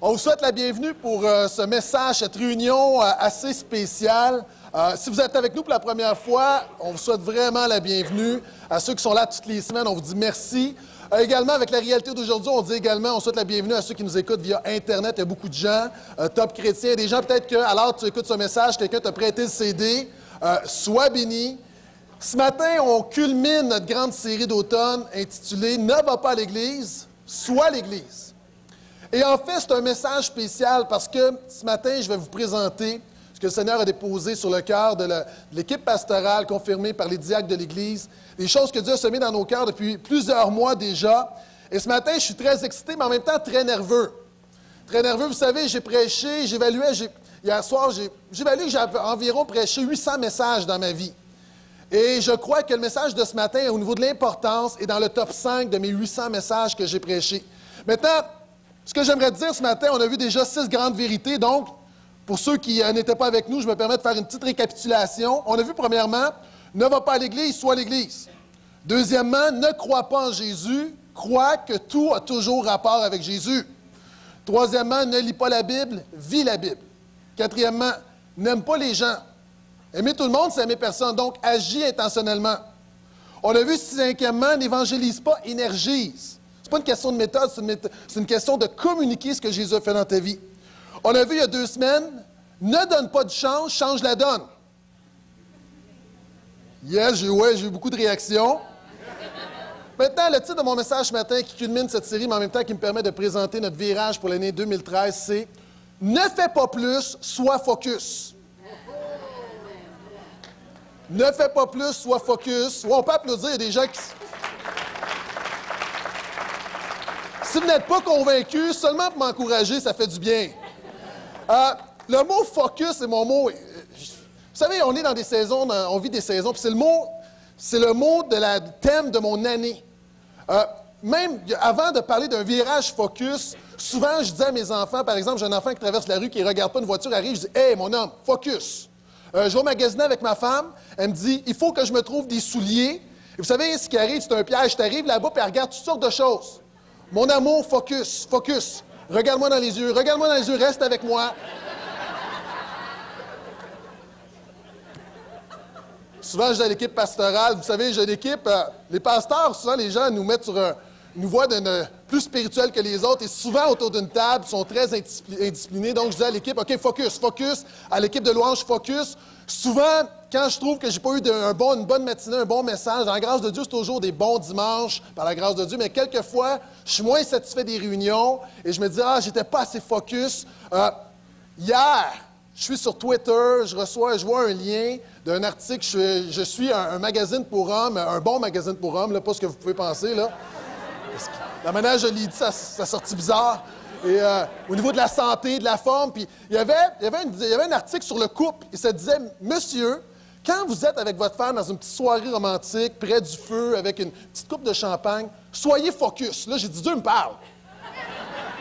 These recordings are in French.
On vous souhaite la bienvenue pour ce message, cette réunion assez spéciale. Si vous êtes avec nous pour la première fois, on vous souhaite vraiment la bienvenue. À ceux qui sont là toutes les semaines, on vous dit merci. Également, avec la réalité d'aujourd'hui, on dit également, on souhaite la bienvenue à ceux qui nous écoutent via Internet. Il y a beaucoup de gens, top chrétiens, des gens peut-être que, alors tu écoutes ce message, quelqu'un t'a prêté le CD. Sois béni. Ce matin, on culmine notre grande série d'automne intitulée « Ne va pas à l'Église, sois l'Église ». Et en fait, c'est un message spécial parce que ce matin, je vais vous présenter ce que le Seigneur a déposé sur le cœur de l'équipe pastorale confirmée par les diacres de l'Église, des choses que Dieu a semées dans nos cœurs depuis plusieurs mois déjà. Et ce matin, je suis très excité, mais en même temps très nerveux. Très nerveux, vous savez, j'ai prêché, hier soir, j'évalue que j'avais environ prêché 800 messages dans ma vie. Et je crois que le message de ce matin, au niveau de l'importance, est dans le top 5 de mes 800 messages que j'ai prêchés. Maintenant, ce que j'aimerais dire ce matin, on a vu déjà 6 grandes vérités. Donc, pour ceux qui n'étaient pas avec nous, je me permets de faire une petite récapitulation. On a vu premièrement, ne va pas à l'Église, sois l'Église. Deuxièmement, ne crois pas en Jésus, crois que tout a toujours rapport avec Jésus. Troisièmement, ne lis pas la Bible, vis la Bible. Quatrièmement, n'aime pas les gens. Aimer tout le monde, c'est aimer personne. Donc, agis intentionnellement. On a vu cinquièmement, n'évangélise pas, énergise. Ce n'est pas une question de méthode, c'est une question de communiquer ce que Jésus a fait dans ta vie. On a vu il y a 2 semaines, ne donne pas de chance, change la donne. Yes, j'ai eu beaucoup de réactions. Maintenant, le titre de mon message ce matin qui culmine cette série, mais en même temps qui me permet de présenter notre virage pour l'année 2013, c'est « Ne fais pas plus, sois focus ». Ne fais pas plus, sois focus. Ouais, on peut applaudir, il y a des gens qui... Si vous n'êtes pas convaincu, seulement pour m'encourager, ça fait du bien. Le mot « focus », c'est mon mot. Vous savez, on est dans des saisons, on vit des saisons, puis c'est le mot de la thème de mon année. Même avant de parler d'un virage focus, souvent je dis à mes enfants, par exemple, j'ai un enfant qui traverse la rue, qui ne regarde pas une voiture arrive, je dis « Hey, mon homme, focus ». Je vais magasiner avec ma femme, elle me dit « Il faut que je me trouve des souliers ». Et vous savez, ce qui arrive, c'est un piège. Tu arrives là-bas, puis elle regarde toutes sortes de choses. Mon amour, focus, focus. Regarde-moi dans les yeux, reste avec moi. Souvent, je dis à l'équipe pastorale, vous savez, j'ai une équipe, les pasteurs, souvent, les gens nous mettent sur nous voient plus spirituels que les autres, et souvent, autour d'une table, ils sont très indisciplinés. Donc, je dis à l'équipe, OK, focus, focus. À l'équipe de louange, focus. Souvent, quand je trouve que j'ai pas eu une bonne matinée, un bon message, dans la grâce de Dieu, c'est toujours des bons dimanches, par la grâce de Dieu, mais quelquefois, je suis moins satisfait des réunions, et je me dis, j'étais pas assez focus. Hier, je suis sur Twitter, je vois un lien d'un article, je suis un magazine pour hommes, un bon magazine pour hommes, là, pas ce que vous pouvez penser, là. La manière dont je l'ai dit, ça sortit bizarre. Et au niveau de la santé, de la forme, puis il y avait un article sur le couple, et ça disait, « Monsieur, quand vous êtes avec votre femme dans une petite soirée romantique, près du feu, avec une petite coupe de champagne, soyez focus. » Là, j'ai dit, Dieu me parle.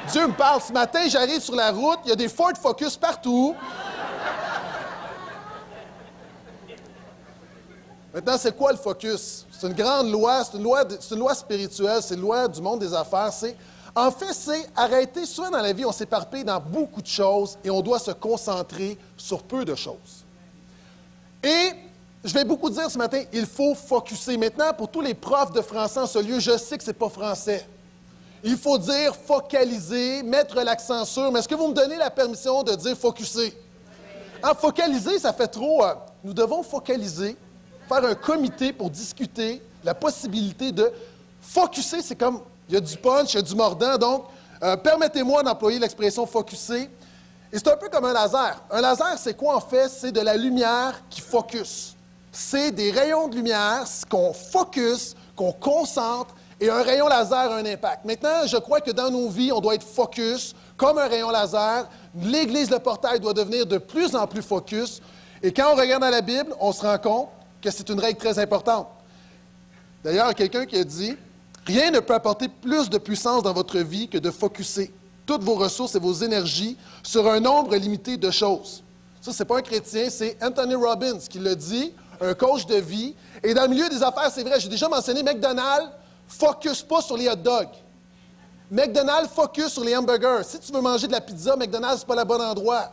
Dieu me parle. Ce matin, j'arrive sur la route, il y a des Ford Focus partout. Maintenant, c'est quoi le focus? C'est une grande loi, c'est une loi spirituelle, c'est une loi du monde des affaires. En fait, c'est arrêter. Souvent dans la vie, on s'éparpille dans beaucoup de choses et on doit se concentrer sur peu de choses. Et je vais beaucoup dire ce matin, il faut focusser. Maintenant, pour tous les profs de français en ce lieu, je sais que ce n'est pas français. Il faut dire focaliser, mettre l'accent sur. Mais est-ce que vous me donnez la permission de dire focusser? Focaliser, ça fait trop. Nous devons focaliser, faire un comité pour discuter la possibilité de focusser. C'est comme, il y a du punch, il y a du mordant. Donc, permettez-moi d'employer l'expression focusser. Et c'est un peu comme un laser. Un laser, c'est quoi en fait? C'est de la lumière qui focus. C'est des rayons de lumière qu'on focus, qu'on concentre, et un rayon laser a un impact. Maintenant, je crois que dans nos vies, on doit être focus, comme un rayon laser. L'Église, le portail, doit devenir de plus en plus focus. Et quand on regarde dans la Bible, on se rend compte que c'est une règle très importante. D'ailleurs, il y a quelqu'un qui a dit « Rien ne peut apporter plus de puissance dans votre vie que de focusser toutes vos ressources et vos énergies sur un nombre limité de choses. » Ça, ce n'est pas un chrétien, c'est Anthony Robbins qui le dit, un coach de vie. Et dans le milieu des affaires, c'est vrai, j'ai déjà mentionné McDonald's, focus pas sur les hot dogs. McDonald's focus sur les hamburgers. Si tu veux manger de la pizza, McDonald's, ce n'est pas le bon endroit.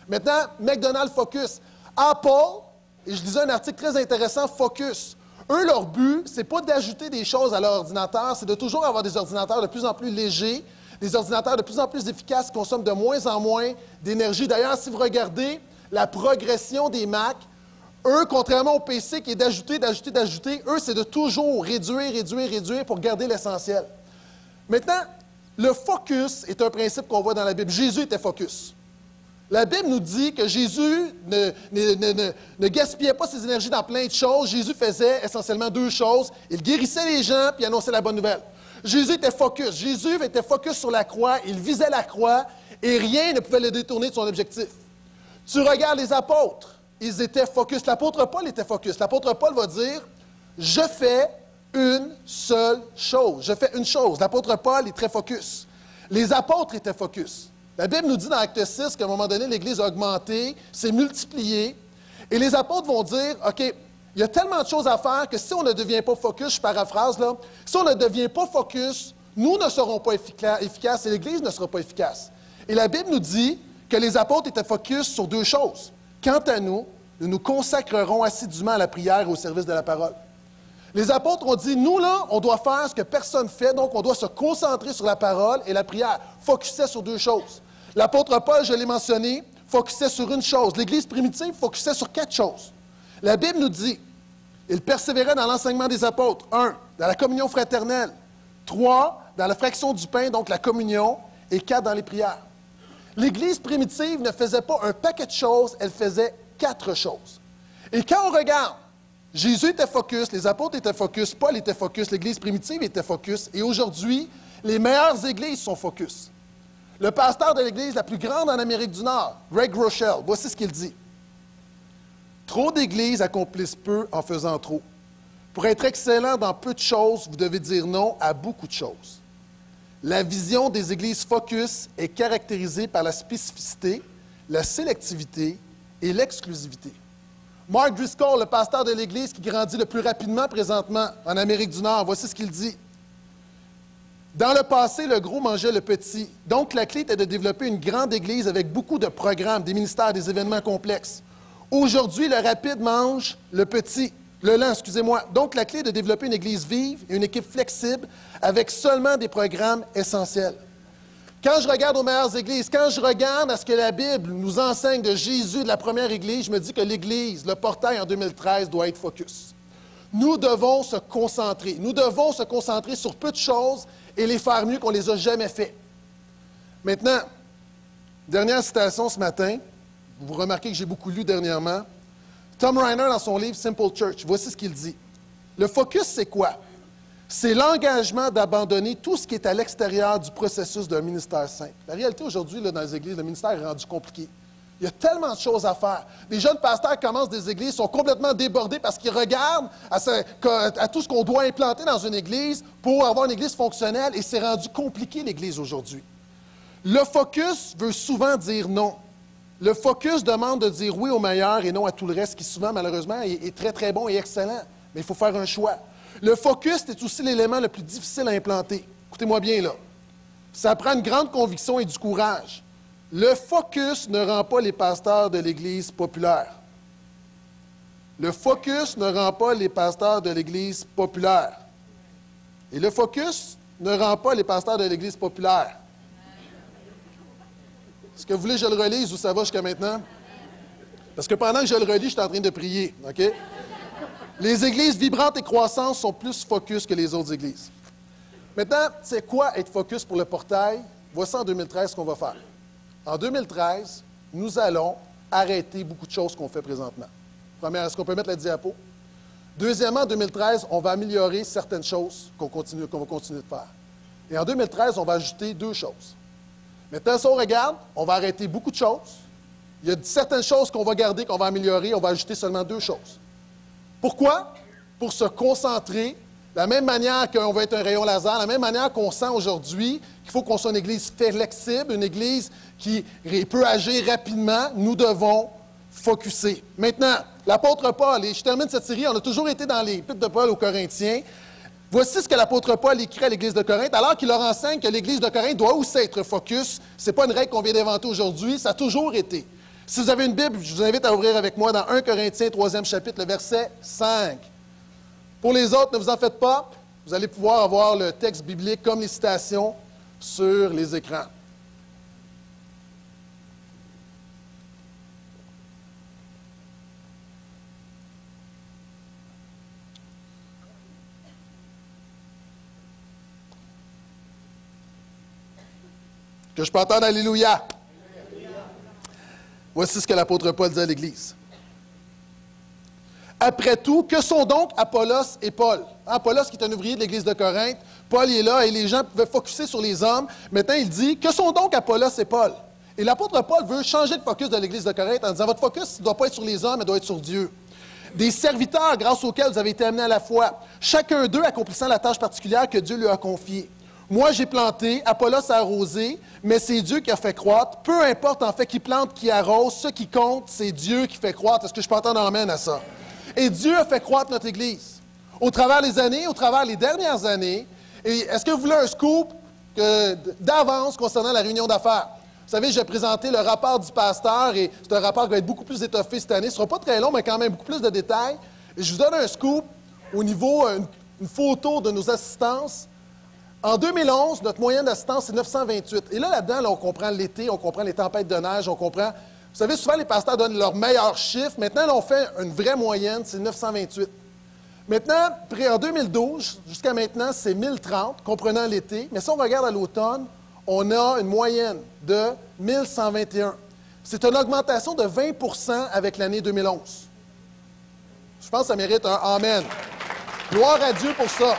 Maintenant, McDonald's focus. Apple, et je lisais un article très intéressant, focus. Eux, leur but, ce n'est pas d'ajouter des choses à leur ordinateur, c'est de toujours avoir des ordinateurs de plus en plus légers, des ordinateurs de plus en plus efficaces qui consomment de moins en moins d'énergie. D'ailleurs, si vous regardez la progression des Mac, eux, contrairement au PC qui est d'ajouter, eux, c'est de toujours réduire pour garder l'essentiel. Maintenant, le focus est un principe qu'on voit dans la Bible. Jésus était focus. La Bible nous dit que Jésus ne gaspillait pas ses énergies dans plein de choses. Jésus faisait essentiellement deux choses. Il guérissait les gens puis annonçait la bonne nouvelle. Jésus était focus. Jésus était focus sur la croix. Il visait la croix et rien ne pouvait le détourner de son objectif. Tu regardes les apôtres. Ils étaient focus. L'apôtre Paul était focus. L'apôtre Paul va dire « Je fais une seule chose. Je fais une chose. » L'apôtre Paul est très focus. Les apôtres étaient focus. La Bible nous dit dans Acte 6 qu'à un moment donné, l'Église a augmenté, s'est multipliée. Et les apôtres vont dire « OK, il y a tellement de choses à faire que si on ne devient pas focus, je paraphrase là, si on ne devient pas focus, nous ne serons pas efficaces et l'Église ne sera pas efficace. » Et la Bible nous dit que les apôtres étaient focus sur deux choses. Quant à nous, nous nous consacrerons assidûment à la prière et au service de la parole. Les apôtres ont dit, nous, là, on doit faire ce que personne ne fait, donc on doit se concentrer sur la parole et la prière. Focusait sur deux choses. L'apôtre Paul, je l'ai mentionné, focusait sur une chose. L'Église primitive focusait sur quatre choses. La Bible nous dit, il persévérait dans l'enseignement des apôtres. 1, dans la communion fraternelle. 3, dans la fraction du pain, donc la communion. Et 4, dans les prières. L'Église primitive ne faisait pas un paquet de choses, elle faisait 4 choses. Et quand on regarde, Jésus était focus, les apôtres étaient focus, Paul était focus, l'Église primitive était focus, et aujourd'hui, les meilleures églises sont focus. Le pasteur de l'Église la plus grande en Amérique du Nord, Greg Rochelle, voici ce qu'il dit. « Trop d'églises accomplissent peu en faisant trop. Pour être excellent dans peu de choses, vous devez dire non à beaucoup de choses. La vision des églises focus est caractérisée par la spécificité, la sélectivité et l'exclusivité. » Mark Driscoll, le pasteur de l'Église qui grandit le plus rapidement présentement en Amérique du Nord, voici ce qu'il dit. « Dans le passé, le gros mangeait le petit. Donc, la clé était de développer une grande Église avec beaucoup de programmes, des ministères, des événements complexes. Aujourd'hui, le rapide mange le lent, excusez-moi. Donc, la clé est de développer une Église vive et une équipe flexible avec seulement des programmes essentiels. » Quand je regarde aux meilleures églises, quand je regarde à ce que la Bible nous enseigne de Jésus, de la première Église, je me dis que l'Église, le portail en 2013, doit être focus. Nous devons se concentrer. Nous devons se concentrer sur peu de choses et les faire mieux qu'on ne les a jamais fait. Maintenant, dernière citation ce matin. Vous remarquez que j'ai beaucoup lu dernièrement. Tom Rainer, dans son livre Simple Church, voici ce qu'il dit. Le focus, c'est quoi? C'est l'engagement d'abandonner tout ce qui est à l'extérieur du processus d'un ministère simple. La réalité aujourd'hui, dans les églises, le ministère est rendu compliqué. Il y a tellement de choses à faire. Les jeunes pasteurs qui commencent des églises sont complètement débordés parce qu'ils regardent à tout ce qu'on doit implanter dans une église pour avoir une église fonctionnelle et c'est rendu compliqué, l'église aujourd'hui. Le focus veut souvent dire non. Le focus demande de dire oui au meilleur et non à tout le reste qui souvent, malheureusement, est très, très bon et excellent. Mais il faut faire un choix. Le focus est aussi l'élément le plus difficile à implanter. Écoutez-moi bien, là. Ça prend une grande conviction et du courage. Le focus ne rend pas les pasteurs de l'Église populaires. Le focus ne rend pas les pasteurs de l'Église populaire. Et le focus ne rend pas les pasteurs de l'Église populaire. Est-ce que vous voulez que je le relise ou ça va jusqu'à maintenant? Parce que pendant que je le relis, je suis en train de prier. OK? Les églises vibrantes et croissantes sont plus focus que les autres églises. Maintenant, c'est quoi être focus pour le portail? Voici en 2013 ce qu'on va faire. En 2013, nous allons arrêter beaucoup de choses qu'on fait présentement. Première, est-ce qu'on peut mettre la diapo? Deuxièmement, en 2013, on va améliorer certaines choses qu'on va continuer de faire. Et en 2013, on va ajouter 2 choses. Maintenant, si on regarde, on va arrêter beaucoup de choses. Il y a certaines choses qu'on va garder, qu'on va améliorer, on va ajouter seulement 2 choses. Pourquoi? Pour se concentrer, de la même manière qu'on va être un rayon laser, de la même manière qu'on sent aujourd'hui qu'il faut qu'on soit une église flexible, une église qui peut agir rapidement, nous devons focusser. Maintenant, l'apôtre Paul, et je termine cette série, on a toujours été dans l'épître de Paul aux Corinthiens. Voici ce que l'apôtre Paul écrit à l'Église de Corinthe, alors qu'il leur enseigne que l'Église de Corinthe doit aussi être focus. Ce n'est pas une règle qu'on vient d'inventer aujourd'hui, ça a toujours été. Si vous avez une Bible, je vous invite à ouvrir avec moi dans 1 Corinthiens, 3e chapitre, le verset 5. Pour les autres, ne vous en faites pas, vous allez pouvoir avoir le texte biblique comme les citations sur les écrans. Que je peux entendre Alléluia. Voici ce que l'apôtre Paul dit à l'Église. Après tout, que sont donc Apollos et Paul? Apollos qui est un ouvrier de l'Église de Corinthe, Paul il est là et les gens pouvaient focusser sur les hommes. Maintenant, il dit, que sont donc Apollos et Paul? Et l'apôtre Paul veut changer de focus de l'Église de Corinthe en disant, votre focus ne doit pas être sur les hommes, mais doit être sur Dieu. Des serviteurs grâce auxquels vous avez été amenés à la foi, chacun d'eux accomplissant la tâche particulière que Dieu lui a confiée. Moi, j'ai planté, Apollos a arrosé, mais c'est Dieu qui a fait croître. Peu importe en fait qui plante, qui arrose, ce qui compte, c'est Dieu qui fait croître. Est-ce que je peux entendre amène à ça? Et Dieu a fait croître notre Église. Au travers des années, au travers des dernières années. Et est-ce que vous voulez un scoop d'avance concernant la réunion d'affaires? Vous savez, j'ai présenté le rapport du pasteur et c'est un rapport qui va être beaucoup plus étoffé cette année. Ce ne sera pas très long, mais quand même beaucoup plus de détails. Et je vous donne un scoop au niveau, une photo de nos assistances. En 2011, notre moyenne d'assistance, c'est 928. Et là-dedans, on comprend l'été, on comprend les tempêtes de neige, on comprend... Vous savez, souvent, les pasteurs donnent leurs meilleurs chiffres. Maintenant, là, on fait une vraie moyenne, c'est 928. Maintenant, en 2012, jusqu'à maintenant, c'est 1030, comprenant l'été. Mais si on regarde à l'automne, on a une moyenne de 1121. C'est une augmentation de 20 avec l'année 2011. Je pense que ça mérite un « Amen ». Gloire à Dieu pour ça.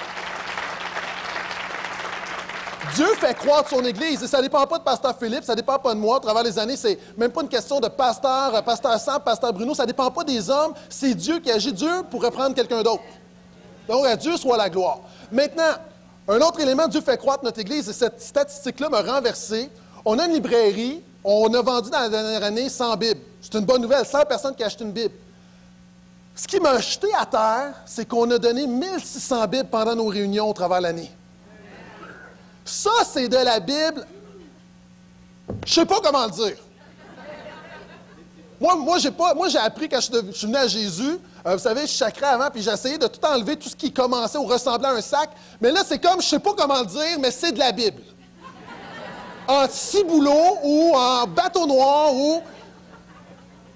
Dieu fait croître son Église et ça ne dépend pas de pasteur Philippe, ça ne dépend pas de moi. À travers les années, c'est même pas une question de pasteur Sam, pasteur Bruno, ça ne dépend pas des hommes, c'est Dieu qui agit. Dieu pourrait prendre quelqu'un d'autre. Donc, à Dieu soit la gloire. Maintenant, un autre élément, Dieu fait croître notre Église et cette statistique-là m'a renversé. On a une librairie, on a vendu dans la dernière année 100 Bibles. C'est une bonne nouvelle, 100 personnes qui achètent une Bible. Ce qui m'a jeté à terre, c'est qu'on a donné 1600 Bibles pendant nos réunions au travers de l'année. Ça, c'est de la Bible, je ne sais pas comment le dire. Moi, j'ai appris quand je suis venu à Jésus, vous savez, je chacrais avant, puis j'ai essayé de tout enlever, tout ce qui commençait ou ressemblait à un sac. Mais là, c'est comme, je ne sais pas comment le dire, mais c'est de la Bible. En ciboulot ou en bateau noir ou...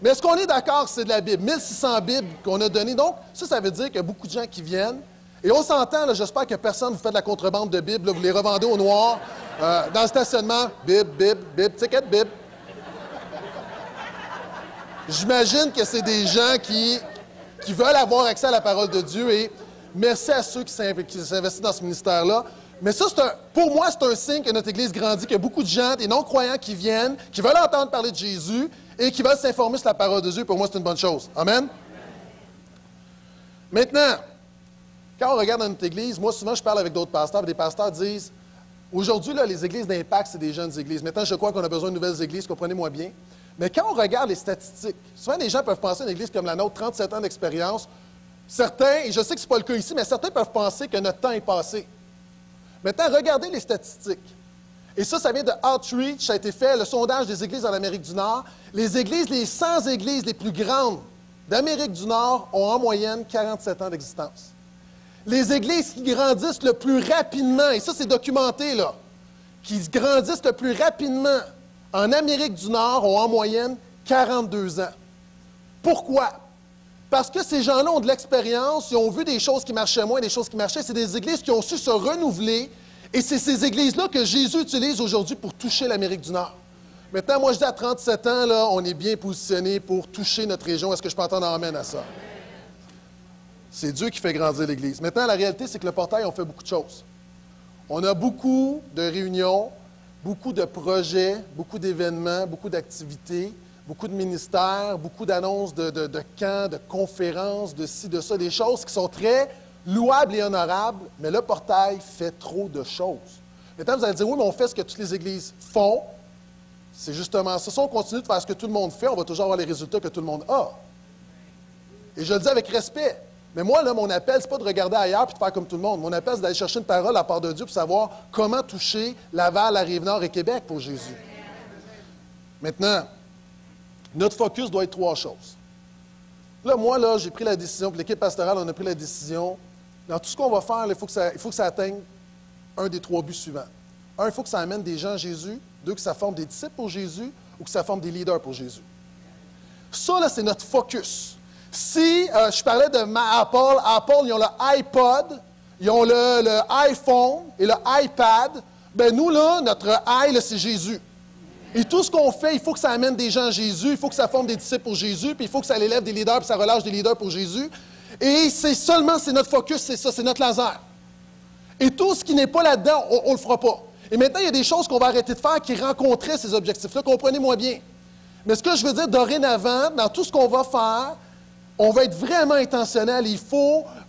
Mais est-ce qu'on est d'accord que c'est de la Bible? 1600 Bibles qu'on a données. Donc, ça veut dire qu'il y a beaucoup de gens qui viennent. Et on s'entend, là, j'espère que personne ne vous fait de la contrebande de Bible, là, vous les revendez au noir, dans le stationnement, Bible, ticket Bible. J'imagine que c'est des gens qui veulent avoir accès à la parole de Dieu et merci à ceux qui s'investissent dans ce ministère-là. Mais ça, pour moi, c'est un signe que notre Église grandit, qu'il y a beaucoup de gens, des non-croyants qui viennent, qui veulent entendre parler de Jésus et qui veulent s'informer sur la parole de Dieu. Pour moi, c'est une bonne chose. Amen? Maintenant, quand on regarde dans notre Église, moi, souvent, je parle avec d'autres pasteurs, et des pasteurs disent, aujourd'hui, là, les églises d'impact, c'est des jeunes églises. Maintenant, je crois qu'on a besoin de nouvelles églises, comprenez-moi bien. Mais quand on regarde les statistiques, souvent, les gens peuvent penser à une église comme la nôtre, 37 ans d'expérience. Certains, et je sais que ce n'est pas le cas ici, mais certains peuvent penser que notre temps est passé. Maintenant, regardez les statistiques. Et ça vient de Outreach, ça a été fait, le sondage des églises en Amérique du Nord. Les 100 églises les plus grandes d'Amérique du Nord ont en moyenne 47 ans d'existence. Les églises qui grandissent le plus rapidement, et ça c'est documenté là, qui grandissent le plus rapidement en Amérique du Nord ont en moyenne 42 ans. Pourquoi? Parce que ces gens-là ont de l'expérience, ils ont vu des choses qui marchaient moins, des choses qui marchaient. C'est des églises qui ont su se renouveler. Et c'est ces églises-là que Jésus utilise aujourd'hui pour toucher l'Amérique du Nord. Maintenant, moi, je dis à 37 ans, là, on est bien positionné pour toucher notre région. Est-ce que je peux entendre amène à ça? C'est Dieu qui fait grandir l'Église. Maintenant, la réalité, c'est que le portail, on fait beaucoup de choses. On a beaucoup de réunions, beaucoup de projets, beaucoup d'événements, beaucoup d'activités, beaucoup de ministères, beaucoup d'annonces de camps, de conférences, de ci, de ça, des choses qui sont très louables et honorables, mais le portail fait trop de choses. Maintenant, vous allez dire, oui, mais on fait ce que toutes les églises font. C'est justement ça. Si on continue de faire ce que tout le monde fait, on va toujours avoir les résultats que tout le monde a. Et je le dis avec respect. Mais moi, là, mon appel, c'est pas de regarder ailleurs et de faire comme tout le monde. Mon appel, c'est d'aller chercher une parole à la part de Dieu pour savoir comment toucher Laval, la Rive-Nord et Québec pour Jésus. Maintenant, notre focus doit être 3 choses. Là, moi, là, j'ai pris la décision, puis l'équipe pastorale, on a pris la décision. Dans tout ce qu'on va faire, là, il faut que ça atteigne un des 3 buts suivants. Un, il faut que ça amène des gens à Jésus. 2, que ça forme des disciples pour Jésus ou que ça forme des leaders pour Jésus. Ça, là, c'est notre focus. Si je parlais de Apple, ils ont le iPod, ils ont le iPhone et le iPad, bien nous, là, notre I, là, c'est Jésus. Et tout ce qu'on fait, il faut que ça amène des gens à Jésus, il faut que ça forme des disciples pour Jésus, puis il faut que ça élève des leaders, puis ça relâche des leaders pour Jésus. Et c'est notre focus, c'est ça, c'est notre laser. Et tout ce qui n'est pas là-dedans, on ne le fera pas. Et maintenant, il y a des choses qu'on va arrêter de faire qui rencontraient ces objectifs-là, comprenez-moi bien. Mais ce que je veux dire, dorénavant, dans tout ce qu'on va faire, on va être vraiment intentionnel.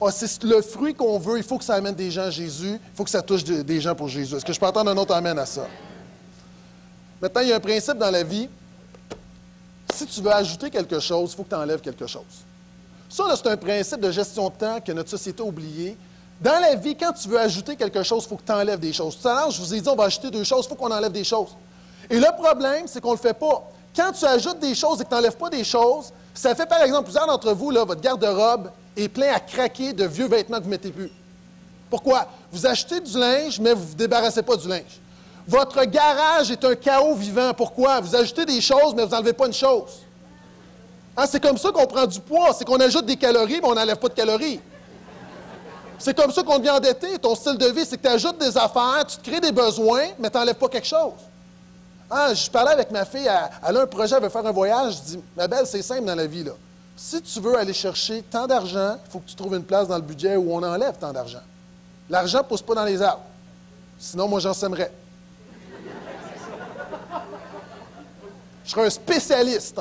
C'est le fruit qu'on veut, il faut que ça amène des gens à Jésus, il faut que ça touche des gens pour Jésus. Est-ce que je peux entendre un autre amène à ça? Maintenant, il y a un principe dans la vie. Si tu veux ajouter quelque chose, il faut que tu enlèves quelque chose. Ça, là, c'est un principe de gestion de temps que notre société a oublié. Dans la vie, quand tu veux ajouter quelque chose, il faut que tu enlèves des choses. Tout à l'heure, je vous ai dit, on va ajouter 2 choses, il faut qu'on enlève des choses. Et le problème, c'est qu'on ne le fait pas. Quand tu ajoutes des choses et que tu n'enlèves pas des choses, ça fait, par exemple, plusieurs d'entre vous, là, votre garde-robe est plein à craquer de vieux vêtements que vous ne mettez plus. Pourquoi? Vous achetez du linge, mais vous ne vous débarrassez pas du linge. Votre garage est un chaos vivant. Pourquoi? Vous ajoutez des choses, mais vous n'enlevez pas une chose. Hein, c'est comme ça qu'on prend du poids. C'est qu'on ajoute des calories, mais on n'enlève pas de calories. C'est comme ça qu'on devient endetté. Ton style de vie, c'est que tu ajoutes des affaires, tu te crées des besoins, mais tu n'enlèves pas quelque chose. Ah, je parlais avec ma fille, elle a un projet, elle veut faire un voyage. Je dis, ma belle, c'est simple dans la vie, là. Si tu veux aller chercher tant d'argent, il faut que tu trouves une place dans le budget où on enlève tant d'argent. L'argent ne pousse pas dans les arbres. Sinon, moi, j'en sèmerais. Je serais un spécialiste.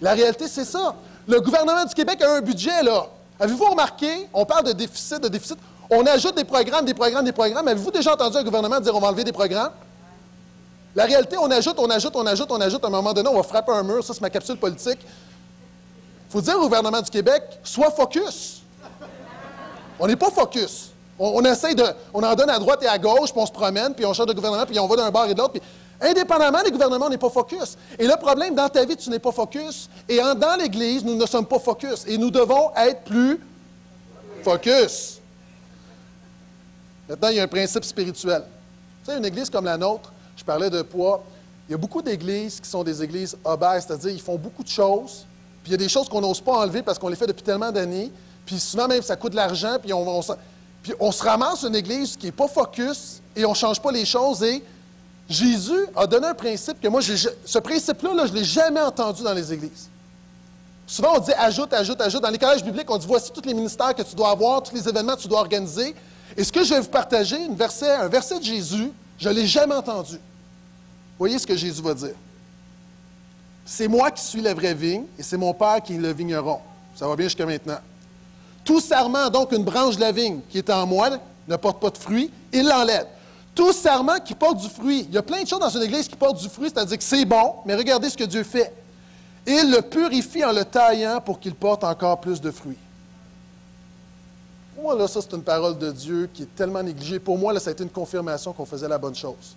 La réalité, c'est ça. Le gouvernement du Québec a un budget, là. Avez-vous remarqué, on parle de déficit, on ajoute des programmes. Avez-vous déjà entendu un gouvernement dire on va enlever des programmes? La réalité, on ajoute. À un moment donné, on va frapper un mur. Ça, c'est ma capsule politique. Il faut dire au gouvernement du Québec, sois focus. On n'est pas focus. On essaye on en donne à droite et à gauche, puis on se promène, puis on change de gouvernement, puis on va d'un bord et de l'autre. Puis, indépendamment des gouvernements, on n'est pas focus. Et le problème, dans ta vie, tu n'es pas focus. Et dans l'Église, nous ne sommes pas focus. Et nous devons être plus focus. Maintenant, il y a un principe spirituel. Tu sais, une Église comme la nôtre, je parlais de poids, il y a beaucoup d'églises qui sont des églises obèses, c'est-à-dire ils font beaucoup de choses, puis il y a des choses qu'on n'ose pas enlever parce qu'on les fait depuis tellement d'années, puis souvent même ça coûte de l'argent, puis on se ramasse une église qui n'est pas focus et on ne change pas les choses. Et Jésus a donné un principe que moi, ce principe-là, je ne l'ai jamais entendu dans les églises. Souvent, on dit ajoute. Dans les collèges bibliques, on dit voici tous les ministères que tu dois avoir, tous les événements que tu dois organiser. Et ce que je vais vous partager, un verset de Jésus, je ne l'ai jamais entendu. Voyez ce que Jésus va dire. C'est moi qui suis la vraie vigne et c'est mon Père qui est le vigneron. Ça va bien jusqu'à maintenant. Tout sarment, donc une branche de la vigne qui est en moi, ne porte pas de fruit, il l'enlève. Tout sarment qui porte du fruit. Il y a plein de choses dans une église qui portent du fruit, c'est-à-dire que c'est bon, mais regardez ce que Dieu fait. Il le purifie en le taillant pour qu'il porte encore plus de fruits. Pour moi, là, ça, c'est une parole de Dieu qui est tellement négligée. Pour moi, là, ça a été une confirmation qu'on faisait la bonne chose.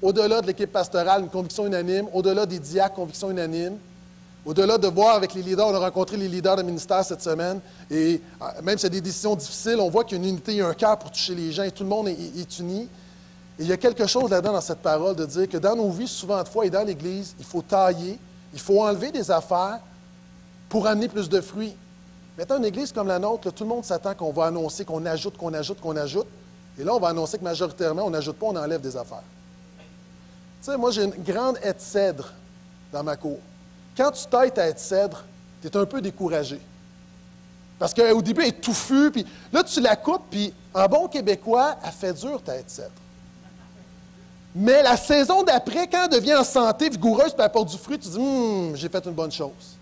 Au-delà de l'équipe pastorale, une conviction unanime. Au-delà des diacres, conviction unanime. Au-delà de voir avec les leaders, on a rencontré les leaders de ministère cette semaine, et même si c'est des décisions difficiles, on voit qu'il y a une unité, il y a un cœur pour toucher les gens, et tout le monde est uni. Et il y a quelque chose là-dedans dans cette parole de dire que dans nos vies, souvent de fois, et dans l'Église, il faut tailler, il faut enlever des affaires pour amener plus de fruits. Maintenant, une Église comme la nôtre, là, tout le monde s'attend qu'on va annoncer, qu'on ajoute. Et là, on va annoncer que majoritairement, on n'ajoute pas, on enlève des affaires. Tu sais, moi, j'ai une grande haie de cèdre dans ma cour. Quand tu tailles ta haie de cèdre, tu es un peu découragé. Parce qu'au début, elle est touffue, puis là, tu la coupes, puis en bon québécois, elle fait dur ta haie de cèdre. Mais la saison d'après, quand elle devient en santé, vigoureuse, puis elle porte du fruit, tu dis, j'ai fait une bonne chose.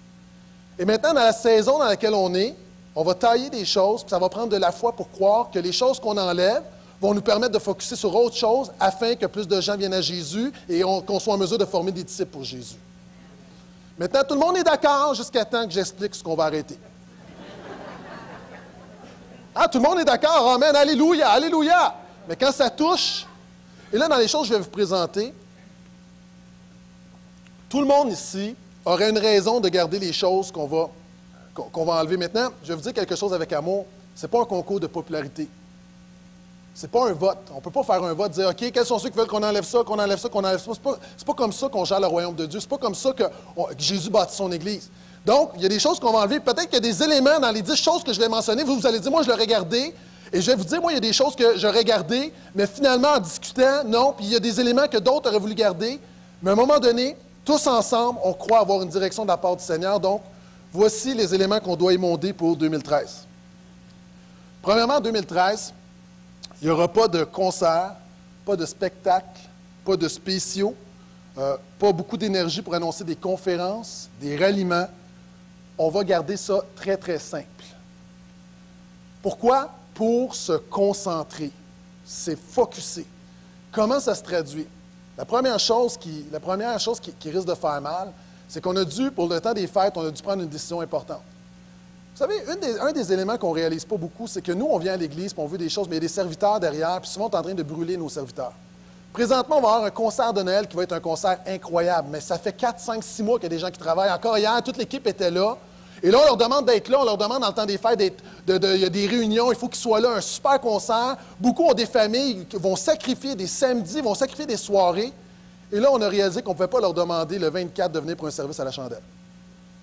Et maintenant, dans la saison dans laquelle on est, on va tailler des choses, puis ça va prendre de la foi pour croire que les choses qu'on enlève vont nous permettre de focusser sur autre chose afin que plus de gens viennent à Jésus et qu'on soit en mesure de former des disciples pour Jésus. Maintenant, tout le monde est d'accord jusqu'à temps que j'explique ce qu'on va arrêter. Ah, tout le monde est d'accord, amen, alléluia, alléluia. Mais quand ça touche, et là, dans les choses que je vais vous présenter, tout le monde ici aurait une raison de garder les choses qu'on va enlever. Maintenant, je vais vous dire quelque chose avec amour. Ce n'est pas un concours de popularité. Ce n'est pas un vote. On ne peut pas faire un vote, dire, OK, quels sont ceux qui veulent qu'on enlève ça, qu'on enlève ça, qu'on enlève ça. Ce n'est pas comme ça qu'on gère le royaume de Dieu. Ce n'est pas comme ça que Jésus bâtit son Église. Donc, il y a des choses qu'on va enlever. Peut-être qu'il y a des éléments dans les 10 choses que je vais mentionner. Vous allez dire, moi, je l'aurais gardé. Et je vais vous dire, moi, il y a des choses que j'aurais gardées, mais finalement, en discutant, non. Puis il y a des éléments que d'autres auraient voulu garder. Mais à un moment donné, tous ensemble, on croit avoir une direction de la part du Seigneur. Donc, voici les éléments qu'on doit émonder pour 2013. Premièrement, en 2013, il n'y aura pas de concert, pas de spectacle, pas de spéciaux, pas beaucoup d'énergie pour annoncer des conférences, des ralliements. On va garder ça très, très simple. Pourquoi? Pour se concentrer. C'est focusser. Comment ça se traduit? La première chose qui risque de faire mal, c'est qu'on a dû, pour le temps des fêtes, on a dû prendre une décision importante. Vous savez, un des éléments qu'on ne réalise pas beaucoup, c'est que nous, on vient à l'Église, puis on veut des choses, mais il y a des serviteurs derrière, puis souvent, on est en train de brûler nos serviteurs. Présentement, on va avoir un concert de Noël qui va être un concert incroyable, mais ça fait 4, 5, 6 mois qu'il y a des gens qui travaillent. Encore hier, toute l'équipe était là. Et là, on leur demande d'être là, on leur demande dans le temps des fêtes, il y a des réunions, il faut qu'ils soient là, un super concert. Beaucoup ont des familles qui vont sacrifier des samedis, vont sacrifier des soirées. Et là, on a réalisé qu'on ne pouvait pas leur demander le 24 de venir pour un service à la chandelle.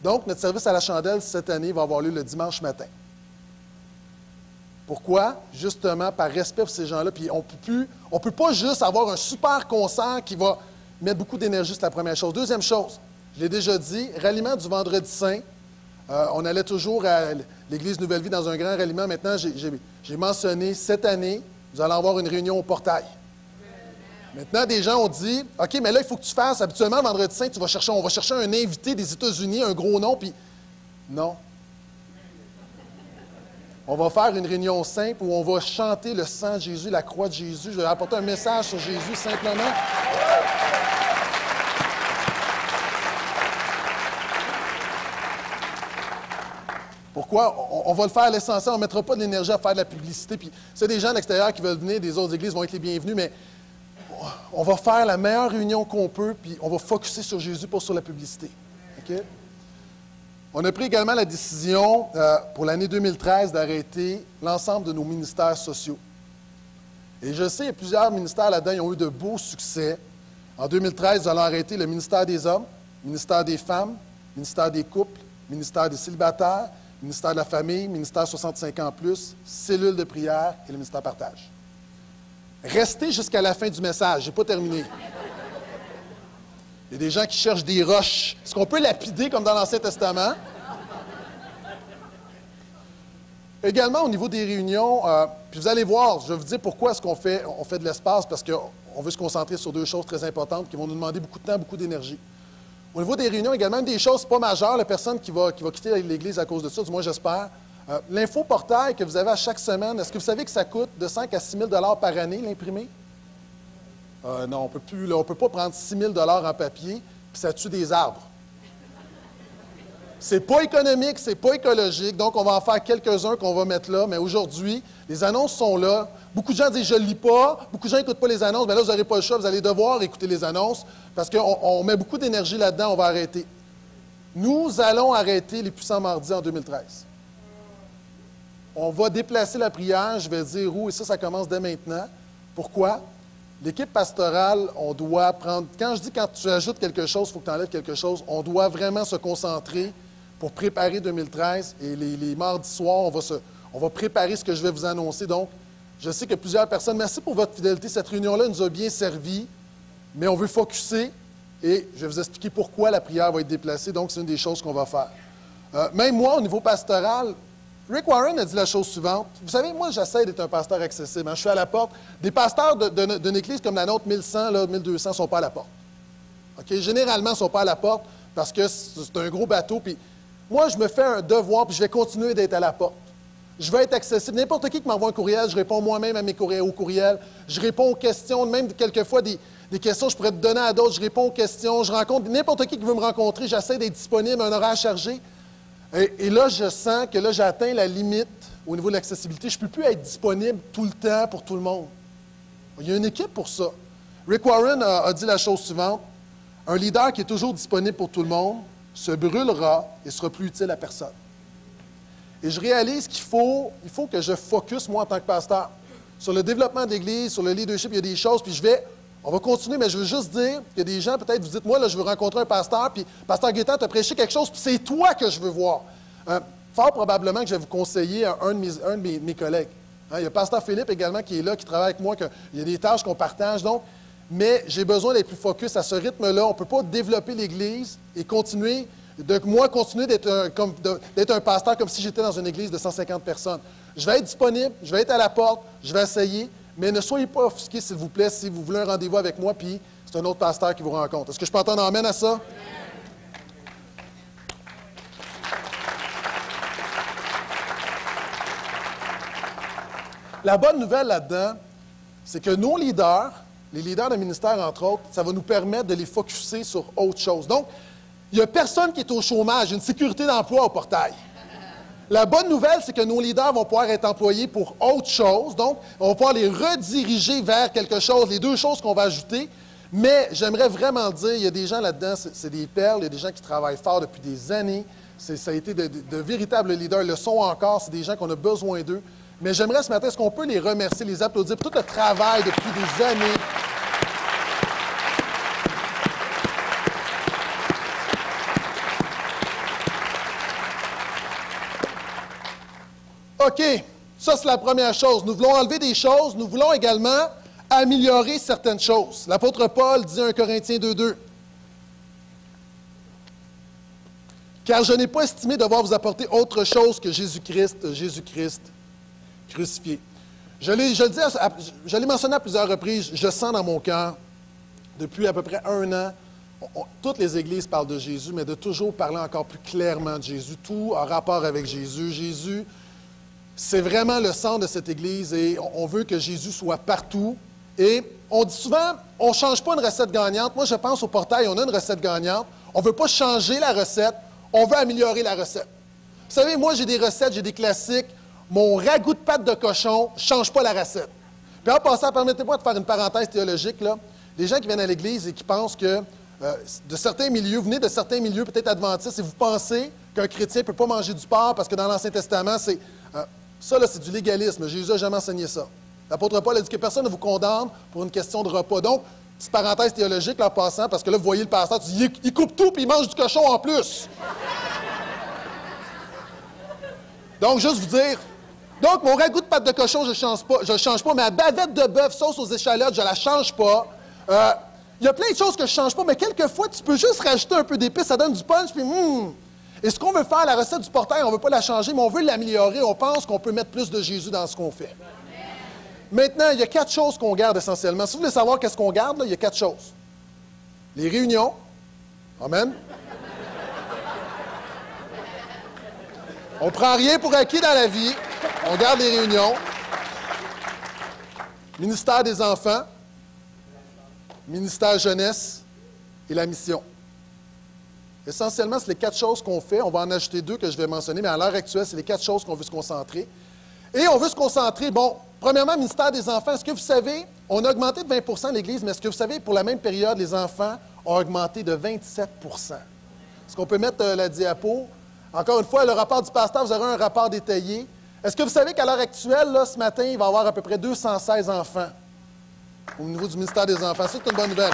Donc, notre service à la chandelle, cette année, va avoir lieu le dimanche matin. Pourquoi? Justement, par respect pour ces gens-là. Puis on ne peut pas juste avoir un super concert qui va mettre beaucoup d'énergie, c'est la première chose. Deuxième chose, je l'ai déjà dit, ralliement du Vendredi Saint. On allait toujours à l'Église Nouvelle Vie dans un grand ralliement. Maintenant, j'ai mentionné, cette année, nous allons avoir une réunion au portail. Maintenant, des gens ont dit, OK, mais là, il faut que tu fasses, habituellement, Vendredi Saint, on va chercher un invité des États-Unis, un gros nom, puis non. On va faire une réunion simple où on va chanter le sang de Jésus, la croix de Jésus. Je vais apporter un message sur Jésus, simplement. Pourquoi? On va le faire à l'essentiel. On ne mettra pas de l'énergie à faire de la publicité. Puis, c'est des gens de l'extérieur qui veulent venir, des autres églises vont être les bienvenus, mais on va faire la meilleure réunion qu'on peut, puis on va focusser sur Jésus, pas sur la publicité. OK? On a pris également la décision, pour l'année 2013, d'arrêter l'ensemble de nos ministères sociaux. Et je sais, il y a plusieurs ministères là-dedans qui ont eu de beaux succès. En 2013, nous allons arrêter le ministère des hommes, le ministère des femmes, le ministère des couples, le ministère des célibataires, le ministère de la famille, le ministère 65 ans plus, cellule de prière et le ministère partage. Restez jusqu'à la fin du message, je n'ai pas terminé. Il y a des gens qui cherchent des roches. Est-ce qu'on peut lapider comme dans l'Ancien Testament? Également, au niveau des réunions, puis vous allez voir, je vais vous dire pourquoi est-ce qu'on fait de l'espace, parce qu'on veut se concentrer sur deux choses très importantes qui vont nous demander beaucoup de temps, beaucoup d'énergie. Au niveau des réunions, également, une des choses pas majeures, la personne qui va quitter l'Église à cause de ça, du moins j'espère, l'infoportail que vous avez à chaque semaine, est-ce que vous savez que ça coûte de 5 à 6 000 $ par année, l'imprimer? Non, on ne peut pas prendre 6 000 $ en papier, puis ça tue des arbres. C'est pas économique, c'est pas écologique, donc on va en faire quelques-uns qu'on va mettre là, mais aujourd'hui, les annonces sont là. Beaucoup de gens disent « je ne lis pas », beaucoup de gens n'écoutent pas les annonces, mais là, vous n'aurez pas le choix, vous allez devoir écouter les annonces, parce qu'on met beaucoup d'énergie là-dedans, on va arrêter. Nous allons arrêter les puissants mardis en 2013. On va déplacer la prière, je vais dire où, et ça commence dès maintenant. Pourquoi? L'équipe pastorale, on doit prendre... Quand je dis quand tu ajoutes quelque chose, il faut que tu enlèves quelque chose, on doit vraiment se concentrer pour préparer 2013. Et les mardis soirs, on va préparer ce que je vais vous annoncer. Donc, je sais que plusieurs personnes, merci pour votre fidélité. Cette réunion-là nous a bien servi, mais on veut focusser et je vais vous expliquer pourquoi la prière va être déplacée. Donc, c'est une des choses qu'on va faire. Même moi, au niveau pastoral, Rick Warren a dit la chose suivante. Vous savez, moi, j'essaie d'être un pasteur accessible. Je suis à la porte. Des pasteurs d'une église comme la nôtre, 1100, 1200, ne sont pas à la porte. Okay? Généralement, ils ne sont pas à la porte parce que c'est un gros bateau. Puis moi, je me fais un devoir, puis je vais continuer d'être à la porte. Je vais être accessible. N'importe qui m'envoie un courriel, je réponds moi-même à mes courriels. Je réponds aux questions, même quelquefois des questions que je pourrais te donner à d'autres. Je réponds aux questions. Je rencontre n'importe qui veut me rencontrer. J'essaie d'être disponible, un horaire chargé. Et là, je sens que là, j'ai atteint la limite au niveau de l'accessibilité. Je ne peux plus être disponible tout le temps pour tout le monde. Il y a une équipe pour ça. Rick Warren a dit la chose suivante. Un leader qui est toujours disponible pour tout le monde se brûlera et sera plus utile à personne. Et je réalise qu'il faut que je focus, moi, en tant que pasteur, sur le développement d'Église, sur le leadership. Il y a des choses, puis on va continuer, mais je veux juste dire qu'il y a des gens, peut-être, vous dites, moi, là, je veux rencontrer un pasteur, puis Pasteur Gaétan t'a prêché quelque chose, puis c'est toi que je veux voir. Fort probablement que je vais vous conseiller un de mes collègues. Il y a Pasteur Philippe également qui est là, qui travaille avec moi, il y a des tâches qu'on partage, donc, mais j'ai besoin d'être plus focus à ce rythme-là. On ne peut pas développer l'Église et continuer d'être un pasteur comme si j'étais dans une église de 150 personnes. Je vais être disponible, je vais être à la porte, je vais essayer, mais ne soyez pas offusqués, s'il vous plaît, si vous voulez un rendez-vous avec moi, puis c'est un autre pasteur qui vous rencontre. Est-ce que je peux entendre amène à ça? La bonne nouvelle là-dedans, c'est que nos leaders, les leaders de ministère, entre autres, ça va nous permettre de les focusser sur autre chose. Donc, il n'y a personne qui est au chômage, une sécurité d'emploi au portail. La bonne nouvelle, c'est que nos leaders vont pouvoir être employés pour autre chose. Donc, on va pouvoir les rediriger vers quelque chose, les deux choses qu'on va ajouter. Mais j'aimerais vraiment dire, il y a des gens là-dedans, c'est des perles, il y a des gens qui travaillent fort depuis des années. Ça a été de véritables leaders, ils le sont encore, c'est des gens qu'on a besoin d'eux. Mais j'aimerais ce matin, est-ce qu'on peut les remercier, les applaudir pour tout le travail depuis des années? OK, ça c'est la première chose. Nous voulons enlever des choses, nous voulons également améliorer certaines choses. L'apôtre Paul dit 1 Corinthiens 2:2. Car je n'ai pas estimé devoir vous apporter autre chose que Jésus-Christ crucifié. Je l'ai mentionné à plusieurs reprises, je sens dans mon cœur, depuis à peu près 1 an, toutes les églises parlent de Jésus, mais de toujours parler encore plus clairement de Jésus, tout en rapport avec Jésus. Jésus, c'est vraiment le centre de cette Église et on veut que Jésus soit partout. Et on dit souvent, on ne change pas une recette gagnante. Moi, je pense au portail, on a une recette gagnante. On ne veut pas changer la recette, on veut améliorer la recette. Vous savez, moi, j'ai des recettes, j'ai des classiques. Mon ragoût de pâte de cochon ne change pas la recette. Puis en passant, permettez-moi de faire une parenthèse théologique, là. Les gens qui viennent à l'Église et qui pensent que de certains milieux, vous venez de certains milieux peut-être adventistes, et vous pensez qu'un chrétien ne peut pas manger du porc parce que dans l'Ancien Testament, c'est... ça, là, c'est du légalisme. Jésus n'a jamais enseigné ça. L'apôtre Paul a dit que personne ne vous condamne pour une question de repas. Donc, petite parenthèse théologique, là, en passant, parce que là, vous voyez le pasteur, tu dis, il coupe tout, puis il mange du cochon en plus. Donc, juste vous dire, donc, mon ragoût de pâte de cochon, je ne change pas, mais ma bavette de bœuf, sauce aux échalotes, je ne la change pas. Il y a plein de choses que je ne change pas, mais quelquefois, tu peux juste rajouter un peu d'épices, ça donne du punch, puis Et ce qu'on veut faire, la recette du portail, on ne veut pas la changer, mais on veut l'améliorer. On pense qu'on peut mettre plus de Jésus dans ce qu'on fait. Maintenant, il y a 4 choses qu'on garde essentiellement. Si vous voulez savoir qu'est-ce qu'on garde, là, il y a 4 choses. Les réunions. Amen. On ne prend rien pour acquis dans la vie. On garde les réunions. Ministère des enfants. Ministère jeunesse et la mission. Essentiellement, c'est les 4 choses qu'on fait. On va en ajouter 2 que je vais mentionner, mais à l'heure actuelle, c'est les 4 choses qu'on veut se concentrer. Et on veut se concentrer, bon, premièrement, ministère des enfants. Est-ce que vous savez, on a augmenté de 20 l'Église, mais est-ce que vous savez, pour la même période, les enfants ont augmenté de 27 Est-ce qu'on peut mettre la diapo? Encore une fois, le rapport du pasteur, vous aurez un rapport détaillé. Est-ce que vous savez qu'à l'heure actuelle, là, ce matin, il va y avoir à peu près 216 enfants au niveau du ministère des enfants? Ça, c'est une bonne nouvelle.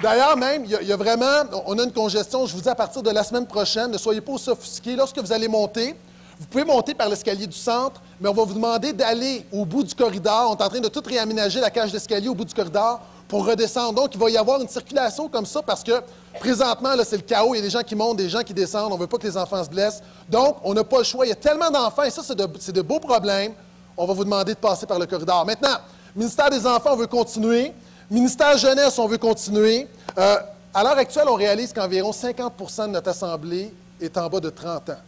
D'ailleurs, même, il y a vraiment, on a une congestion, je vous dis à partir de la semaine prochaine, ne soyez pas offusqués. Lorsque vous allez monter, vous pouvez monter par l'escalier du centre, mais on va vous demander d'aller au bout du corridor. On est en train de tout réaménager la cage d'escalier au bout du corridor pour redescendre. Donc, il va y avoir une circulation comme ça parce que présentement, là, c'est le chaos. Il y a des gens qui montent, des gens qui descendent. On ne veut pas que les enfants se blessent. Donc, on n'a pas le choix. Il y a tellement d'enfants et ça, c'est de beaux problèmes. On va vous demander de passer par le corridor. Maintenant, ministère des enfants, on veut continuer. Ministère jeunesse, on veut continuer. À l'heure actuelle, on réalise qu'environ 50 de notre assemblée est en bas de 30 ans.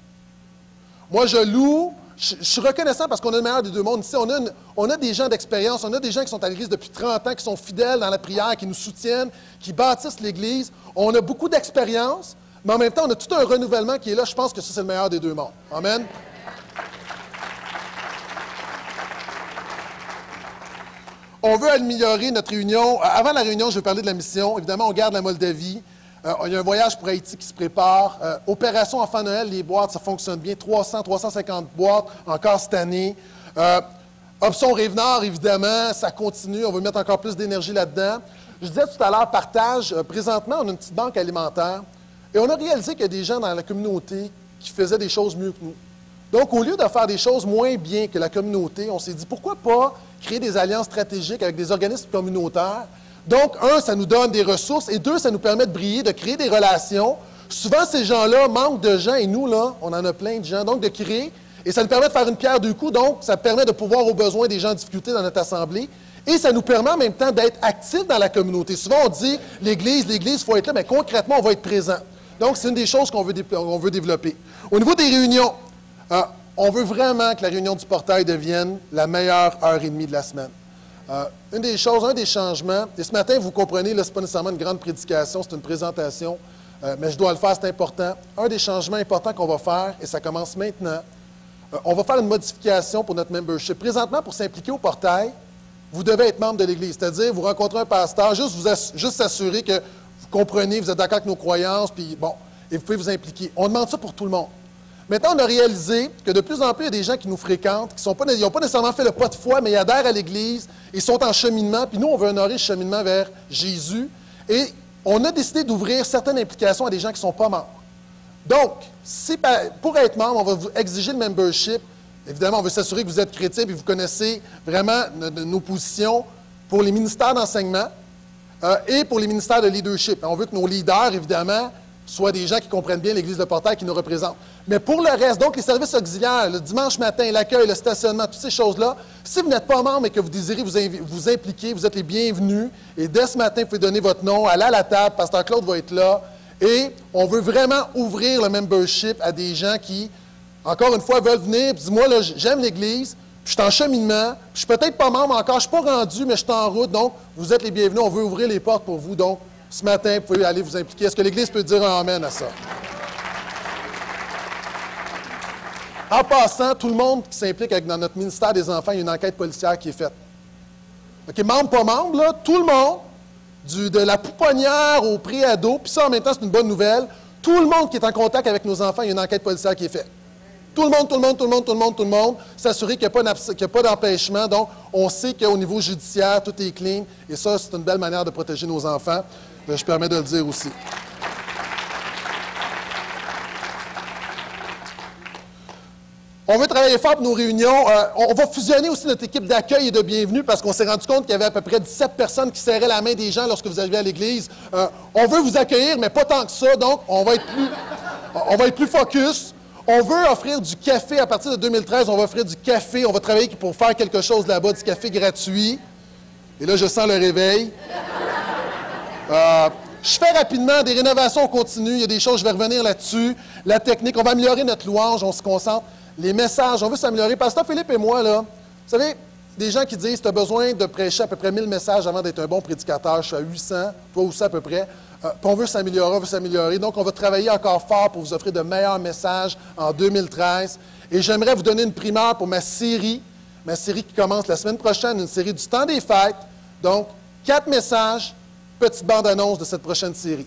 Moi, je loue je suis reconnaissant parce qu'on a le meilleur des deux mondes ici. On a des gens d'expérience, on a des gens qui sont à l'Église depuis 30 ans, qui sont fidèles dans la prière, qui nous soutiennent, qui bâtissent l'Église. On a beaucoup d'expérience, mais en même temps, on a tout un renouvellement qui est là. Je pense que ça, c'est le meilleur des deux mondes. Amen. On veut améliorer notre réunion. Avant la réunion, je vais parler de la mission. Évidemment, on garde la Moldavie. Il y a un voyage pour Haïti qui se prépare. Opération Enfant Noël, les boîtes, ça fonctionne bien. 350 boîtes encore cette année. Option Rive-Nord, évidemment, ça continue. On va mettre encore plus d'énergie là-dedans. Je disais tout à l'heure, partage. Présentement, on a une petite banque alimentaire. Et on a réalisé qu'il y a des gens dans la communauté qui faisaient des choses mieux que nous. Donc, au lieu de faire des choses moins bien que la communauté, on s'est dit, pourquoi pas créer des alliances stratégiques avec des organismes communautaires? Donc, un, ça nous donne des ressources, et deux, ça nous permet de briller, de créer des relations. Souvent, ces gens-là manquent de gens, et nous, là, on en a plein de gens. Donc, de créer, et ça nous permet de faire une pierre deux coups. Donc, ça permet de pouvoir aux besoins des gens en difficulté dans notre assemblée. Et ça nous permet en même temps d'être actifs dans la communauté. Souvent, on dit, l'Église, il faut être là, mais concrètement, on va être présent. Donc, c'est une des choses qu'on veut développer. Au niveau des réunions, on veut vraiment que la réunion du portail devienne la meilleure heure et demie de la semaine. Une des choses, un des changements, et ce matin, vous comprenez, ce n'est pas nécessairement une grande prédication, c'est une présentation, mais je dois le faire, c'est important. Un des changements importants qu'on va faire, et ça commence maintenant, on va faire une modification pour notre membership. Présentement, pour s'impliquer au portail, vous devez être membre de l'Église, c'est-à-dire vous rencontrez un pasteur, juste s'assurer que vous comprenez, vous êtes d'accord avec nos croyances, puis bon, et vous pouvez vous impliquer. On demande ça pour tout le monde. Maintenant, on a réalisé que de plus en plus, il y a des gens qui nous fréquentent, qui n'ont pas nécessairement fait le pas de foi, mais ils adhèrent à l'Église, ils sont en cheminement, puis nous, on veut honorer ce cheminement vers Jésus. Et on a décidé d'ouvrir certaines implications à des gens qui ne sont pas membres. Donc, pour être membre, on va vous exiger le membership. Évidemment, on veut s'assurer que vous êtes chrétien et que vous connaissez vraiment nos positions pour les ministères d'enseignement et pour les ministères de leadership. On veut que nos leaders, évidemment, soient des gens qui comprennent bien l'Église de Portail, qui nous représentent. Mais pour le reste, donc les services auxiliaires, le dimanche matin, l'accueil, le stationnement, toutes ces choses-là, si vous n'êtes pas membre et que vous désirez vous impliquer, vous êtes les bienvenus. Et dès ce matin, vous pouvez donner votre nom, aller à la table, Pasteur Claude va être là. Et on veut vraiment ouvrir le membership à des gens qui, encore une fois, veulent venir et disent, moi, là, j'aime l'Église, puis je suis en cheminement, puis je suis peut-être pas membre encore, je ne suis pas rendu, mais je suis en route. Donc, vous êtes les bienvenus, on veut ouvrir les portes pour vous. Donc, ce matin, vous pouvez aller vous impliquer. Est-ce que l'Église peut dire un amen à ça? En passant, tout le monde qui s'implique dans notre ministère des enfants, il y a une enquête policière qui est faite. OK, membre, pas membre, là, tout le monde, de la pouponnière au pré-ado, puis ça, en même temps, c'est une bonne nouvelle. Tout le monde qui est en contact avec nos enfants, il y a une enquête policière qui est faite. Tout le monde, s'assurer qu'il n'y a pas d'empêchement. Donc, on sait qu'au niveau judiciaire, tout est clean. Et ça, c'est une belle manière de protéger nos enfants. Je permets de le dire aussi. On veut travailler fort pour nos réunions. On va fusionner aussi notre équipe d'accueil et de bienvenue parce qu'on s'est rendu compte qu'il y avait à peu près 17 personnes qui serraient la main des gens lorsque vous arrivez à l'Église. On veut vous accueillir, mais pas tant que ça. Donc, on va être plus focus. On veut offrir du café. À partir de 2013, on va offrir du café. On va travailler pour faire quelque chose là-bas, du café gratuit. Et là, je sens le réveil. Je fais rapidement des rénovations continues. Il y a des choses, je vais revenir là-dessus. La technique, on va améliorer notre louange, on se concentre. Les messages, on veut s'améliorer. Pasteur Philippe et moi, là, vous savez, des gens qui disent, tu as besoin de prêcher à peu près 1000 messages avant d'être un bon prédicateur. Je suis à 800, toi aussi à peu près. Puis on veut s'améliorer, Donc, on va travailler encore fort pour vous offrir de meilleurs messages en 2013. Et j'aimerais vous donner une primeur pour ma série qui commence la semaine prochaine, une série du temps des fêtes. Donc, 4 messages, petite bande-annonce de cette prochaine série.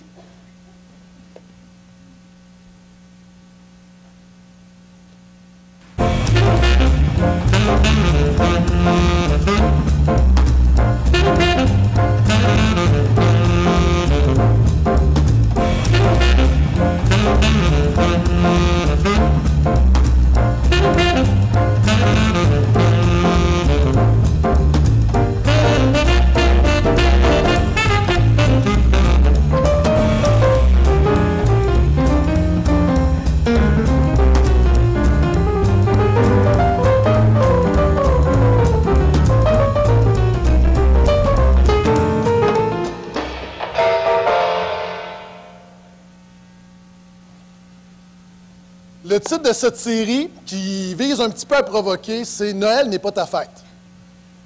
Le titre de cette série, qui vise un petit peu à provoquer, c'est « Noël n'est pas ta fête ».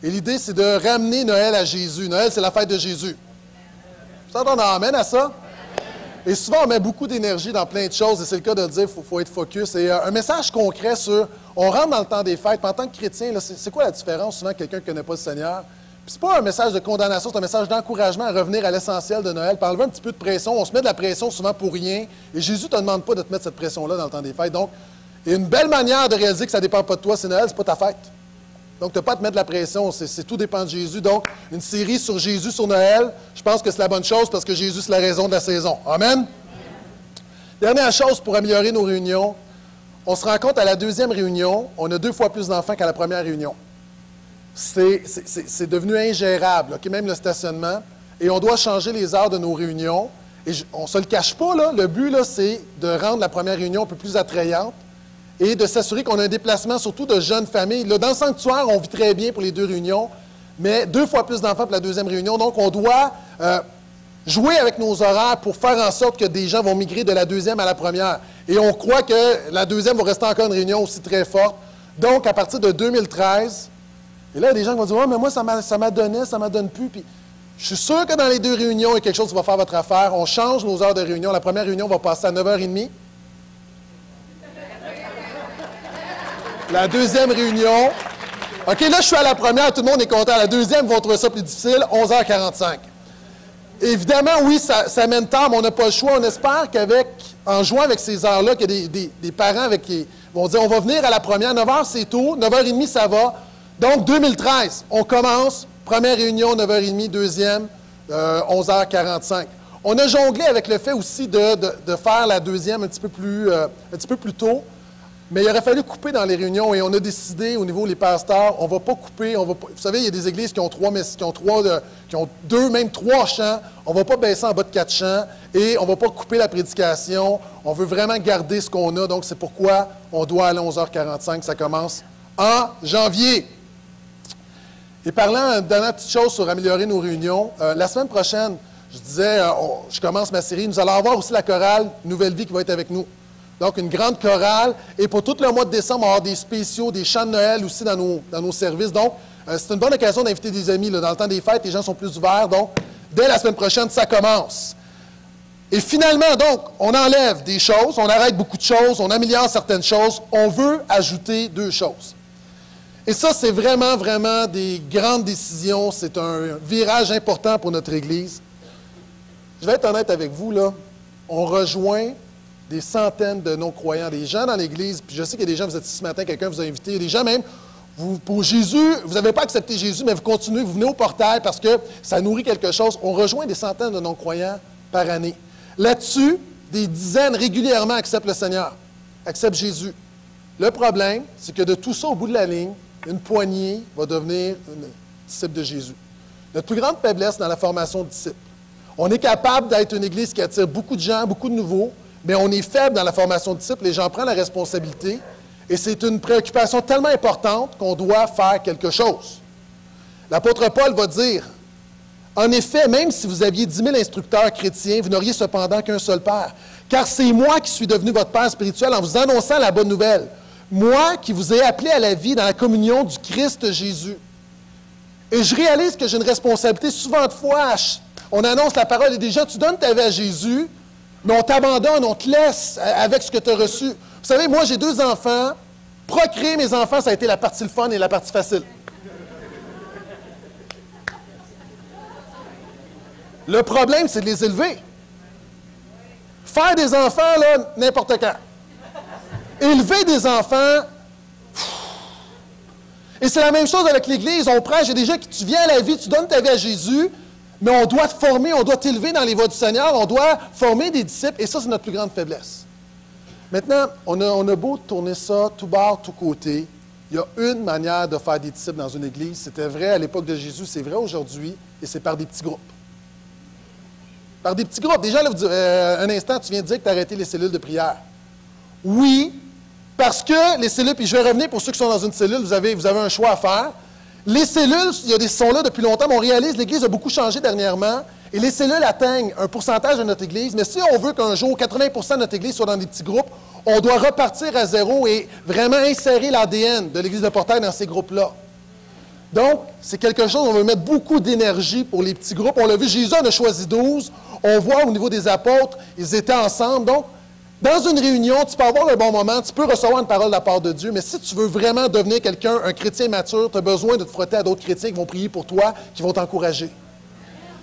Et l'idée, c'est de ramener Noël à Jésus. Noël, c'est la fête de Jésus. Vous entendez amène à ça? Et souvent, on met beaucoup d'énergie dans plein de choses, et c'est le cas de dire qu'il faut être focus. Et un message concret sur, on rentre dans le temps des fêtes, puis en tant que chrétien, c'est quoi la différence souvent quelqu'un qui ne connaît pas le Seigneur? Puis c'est pas un message de condamnation, c'est un message d'encouragement à revenir à l'essentiel de Noël, puis enlever un petit peu de pression. On se met de la pression souvent pour rien, et Jésus ne te demande pas de te mettre cette pression-là dans le temps des fêtes. Donc, une belle manière de réaliser que ça ne dépend pas de toi, c'est Noël, c'est pas ta fête. Donc, tu n'as pas à te mettre de la pression, tout dépend de Jésus. Donc, une série sur Jésus, sur Noël, je pense que c'est la bonne chose parce que Jésus, c'est la raison de la saison. Amen? Dernière chose pour améliorer nos réunions, on se rend compte à la deuxième réunion, on a 2 fois plus d'enfants qu'à la première réunion. C'est devenu ingérable, okay? Même le stationnement. Et on doit changer les heures de nos réunions. Et on ne se le cache pas, là, le but, c'est de rendre la première réunion un peu plus attrayante et de s'assurer qu'on a un déplacement, surtout de jeunes familles. Là, dans le sanctuaire, on vit très bien pour les 2 réunions, mais 2 fois plus d'enfants pour la deuxième réunion. Donc, on doit jouer avec nos horaires pour faire en sorte que des gens vont migrer de la deuxième à la première. Et on croit que la deuxième va rester encore une réunion aussi très forte. Donc, à partir de 2013, et là, il y a des gens qui vont dire « Ouais, mais moi, ça m'a donné, ça ne m'a donne plus. » Puis, je suis sûr que dans les 2 réunions, il y a quelque chose qui va faire votre affaire. On change nos heures de réunion. La première réunion va passer à 9h30. La deuxième réunion. OK, là, je suis à la première, tout le monde est content. La deuxième, ils vont trouver ça plus difficile, 11h45. Évidemment, oui, ça mène tard, mais on n'a pas le choix. On espère qu'en jouant avec ces heures-là, qu'il y a des parents qui vont dire, on va venir à la première, 9h, c'est tôt, 9h30, ça va. Donc, 2013, on commence, première réunion, 9h30, deuxième, 11h45. On a jonglé avec le fait aussi de faire la deuxième un petit peu plus tôt, mais il aurait fallu couper dans les réunions et on a décidé au niveau des pasteurs, on ne va pas couper. Vous savez, il y a des églises qui ont 2, même 3 chants. On ne va pas baisser en bas de 4 chants et on ne va pas couper la prédication. On veut vraiment garder ce qu'on a, donc c'est pourquoi on doit aller à 11h45. Ça commence en janvier. Et parlant d'une petite chose sur améliorer nos réunions, la semaine prochaine, je disais, je commence ma série, nous allons avoir aussi la chorale Nouvelle Vie qui va être avec nous. Donc, une grande chorale. Et pour tout le mois de décembre, on va avoir des spéciaux, des chants de Noël aussi dans nos services. Donc, c'est une bonne occasion d'inviter des amis. Là. Dans le temps des fêtes, les gens sont plus ouverts. Donc, dès la semaine prochaine, ça commence. Et finalement, donc, on enlève des choses, on arrête beaucoup de choses, on améliore certaines choses. On veut ajouter 2 choses. Et ça, c'est vraiment, vraiment des grandes décisions. C'est un virage important pour notre Église. Je vais être honnête avec vous, là. On rejoint des centaines de non-croyants, des gens dans l'Église, puis je sais qu'il y a des gens, vous êtes ici ce matin, quelqu'un vous a invité, il y a des gens même, pour Jésus, vous n'avez pas accepté Jésus, mais vous continuez, vous venez au portail parce que ça nourrit quelque chose. On rejoint des centaines de non-croyants par année. Là-dessus, des dizaines régulièrement acceptent le Seigneur, acceptent Jésus. Le problème, c'est que de tout ça, au bout de la ligne, une poignée va devenir une disciple de Jésus. Notre plus grande faiblesse dans la formation de disciples. On est capable d'être une Église qui attire beaucoup de gens, beaucoup de nouveaux, mais on est faible dans la formation de disciples, les gens prennent la responsabilité, et c'est une préoccupation tellement importante qu'on doit faire quelque chose. L'apôtre Paul va dire, « En effet, même si vous aviez 10 000 instructeurs chrétiens, vous n'auriez cependant qu'un seul Père, car c'est moi qui suis devenu votre Père spirituel en vous annonçant la bonne nouvelle, moi qui vous ai appelé à la vie dans la communion du Christ Jésus. » Et je réalise que j'ai une responsabilité, souvent de fois, on annonce la parole, et des gens, tu donnes ta vie à Jésus, mais on t'abandonne, on te laisse avec ce que tu as reçu. Vous savez, moi, j'ai 2 enfants. Procréer mes enfants, ça a été la partie le fun et la partie facile. Le problème, c'est de les élever. Faire des enfants, là, n'importe quand. Élever des enfants... Et c'est la même chose avec l'Église. On prêche, il y a des gens qui, tu viens à la vie, tu donnes ta vie à Jésus, mais on doit te former, on doit t'élever dans les voies du Seigneur, on doit former des disciples, et ça, c'est notre plus grande faiblesse. Maintenant, on a beau tourner ça tout bord, tout côté, il y a une manière de faire des disciples dans une Église. C'était vrai à l'époque de Jésus, c'est vrai aujourd'hui, et c'est par des petits groupes. Par des petits groupes. Déjà, là, vous dites, un instant, tu viens de dire que tu as arrêté les cellules de prière. Oui, parce que les cellules, puis je vais revenir pour ceux qui sont dans une cellule, vous avez un choix à faire. Les cellules, sont là depuis longtemps, mais on réalise que l'Église a beaucoup changé dernièrement. Et les cellules atteignent un pourcentage de notre Église, mais si on veut qu'un jour 80% de notre Église soit dans des petits groupes, on doit repartir à zéro et vraiment insérer l'ADN de l'Église de Portail dans ces groupes-là. Donc, c'est quelque chose, on veut mettre beaucoup d'énergie pour les petits groupes. On l'a vu, Jésus en a choisi 12. On voit au niveau des apôtres, ils étaient ensemble. Donc, dans une réunion, tu peux avoir le bon moment, tu peux recevoir une parole de la part de Dieu, mais si tu veux vraiment devenir quelqu'un, un chrétien mature, tu as besoin de te frotter à d'autres chrétiens qui vont prier pour toi, qui vont t'encourager.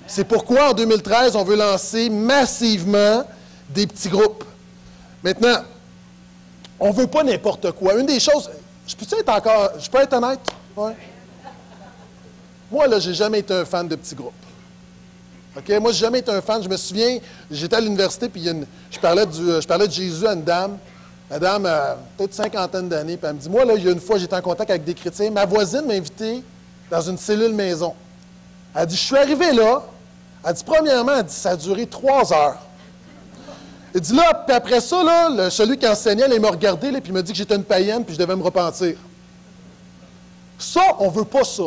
C'est pourquoi, en 2013, on veut lancer massivement des petits groupes. Maintenant, on ne veut pas n'importe quoi. Une des choses, je peux être honnête? Ouais. Moi, là, j'ai jamais été un fan de petits groupes. OK? Moi, j'ai jamais été un fan. Je me souviens, j'étais à l'université, puis je parlais de Jésus à une dame. La dame a peut-être 50 d'années, puis elle me dit, moi, là, il y a une fois, j'étais en contact avec des chrétiens. Ma voisine m'a invité dans une cellule maison. Elle dit, je suis arrivé là. Elle dit, premièrement, elle dit, ça a duré 3 heures. Elle dit, là, puis après ça, là, celui qui enseignait, il m'a regardé, là, puis il m'a dit que j'étais une païenne, puis je devais me repentir. Ça, on ne veut pas ça.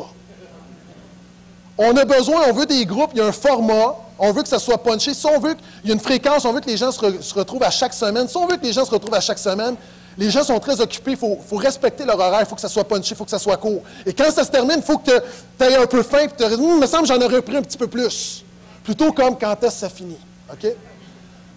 On a besoin, on veut des groupes, il y a un format, on veut que ça soit punché. Si on veut qu'il y ait une fréquence, on veut que les gens se retrouvent à chaque semaine. Si on veut que les gens se retrouvent à chaque semaine, les gens sont très occupés, il faut respecter leur horaire, il faut que ça soit punché, il faut que ça soit court. Et quand ça se termine, il faut que tu aies un peu faim, puis tu te dis, il me semble que j'en aurais pris un petit peu plus. Plutôt comme quand est-ce que ça finit. OK?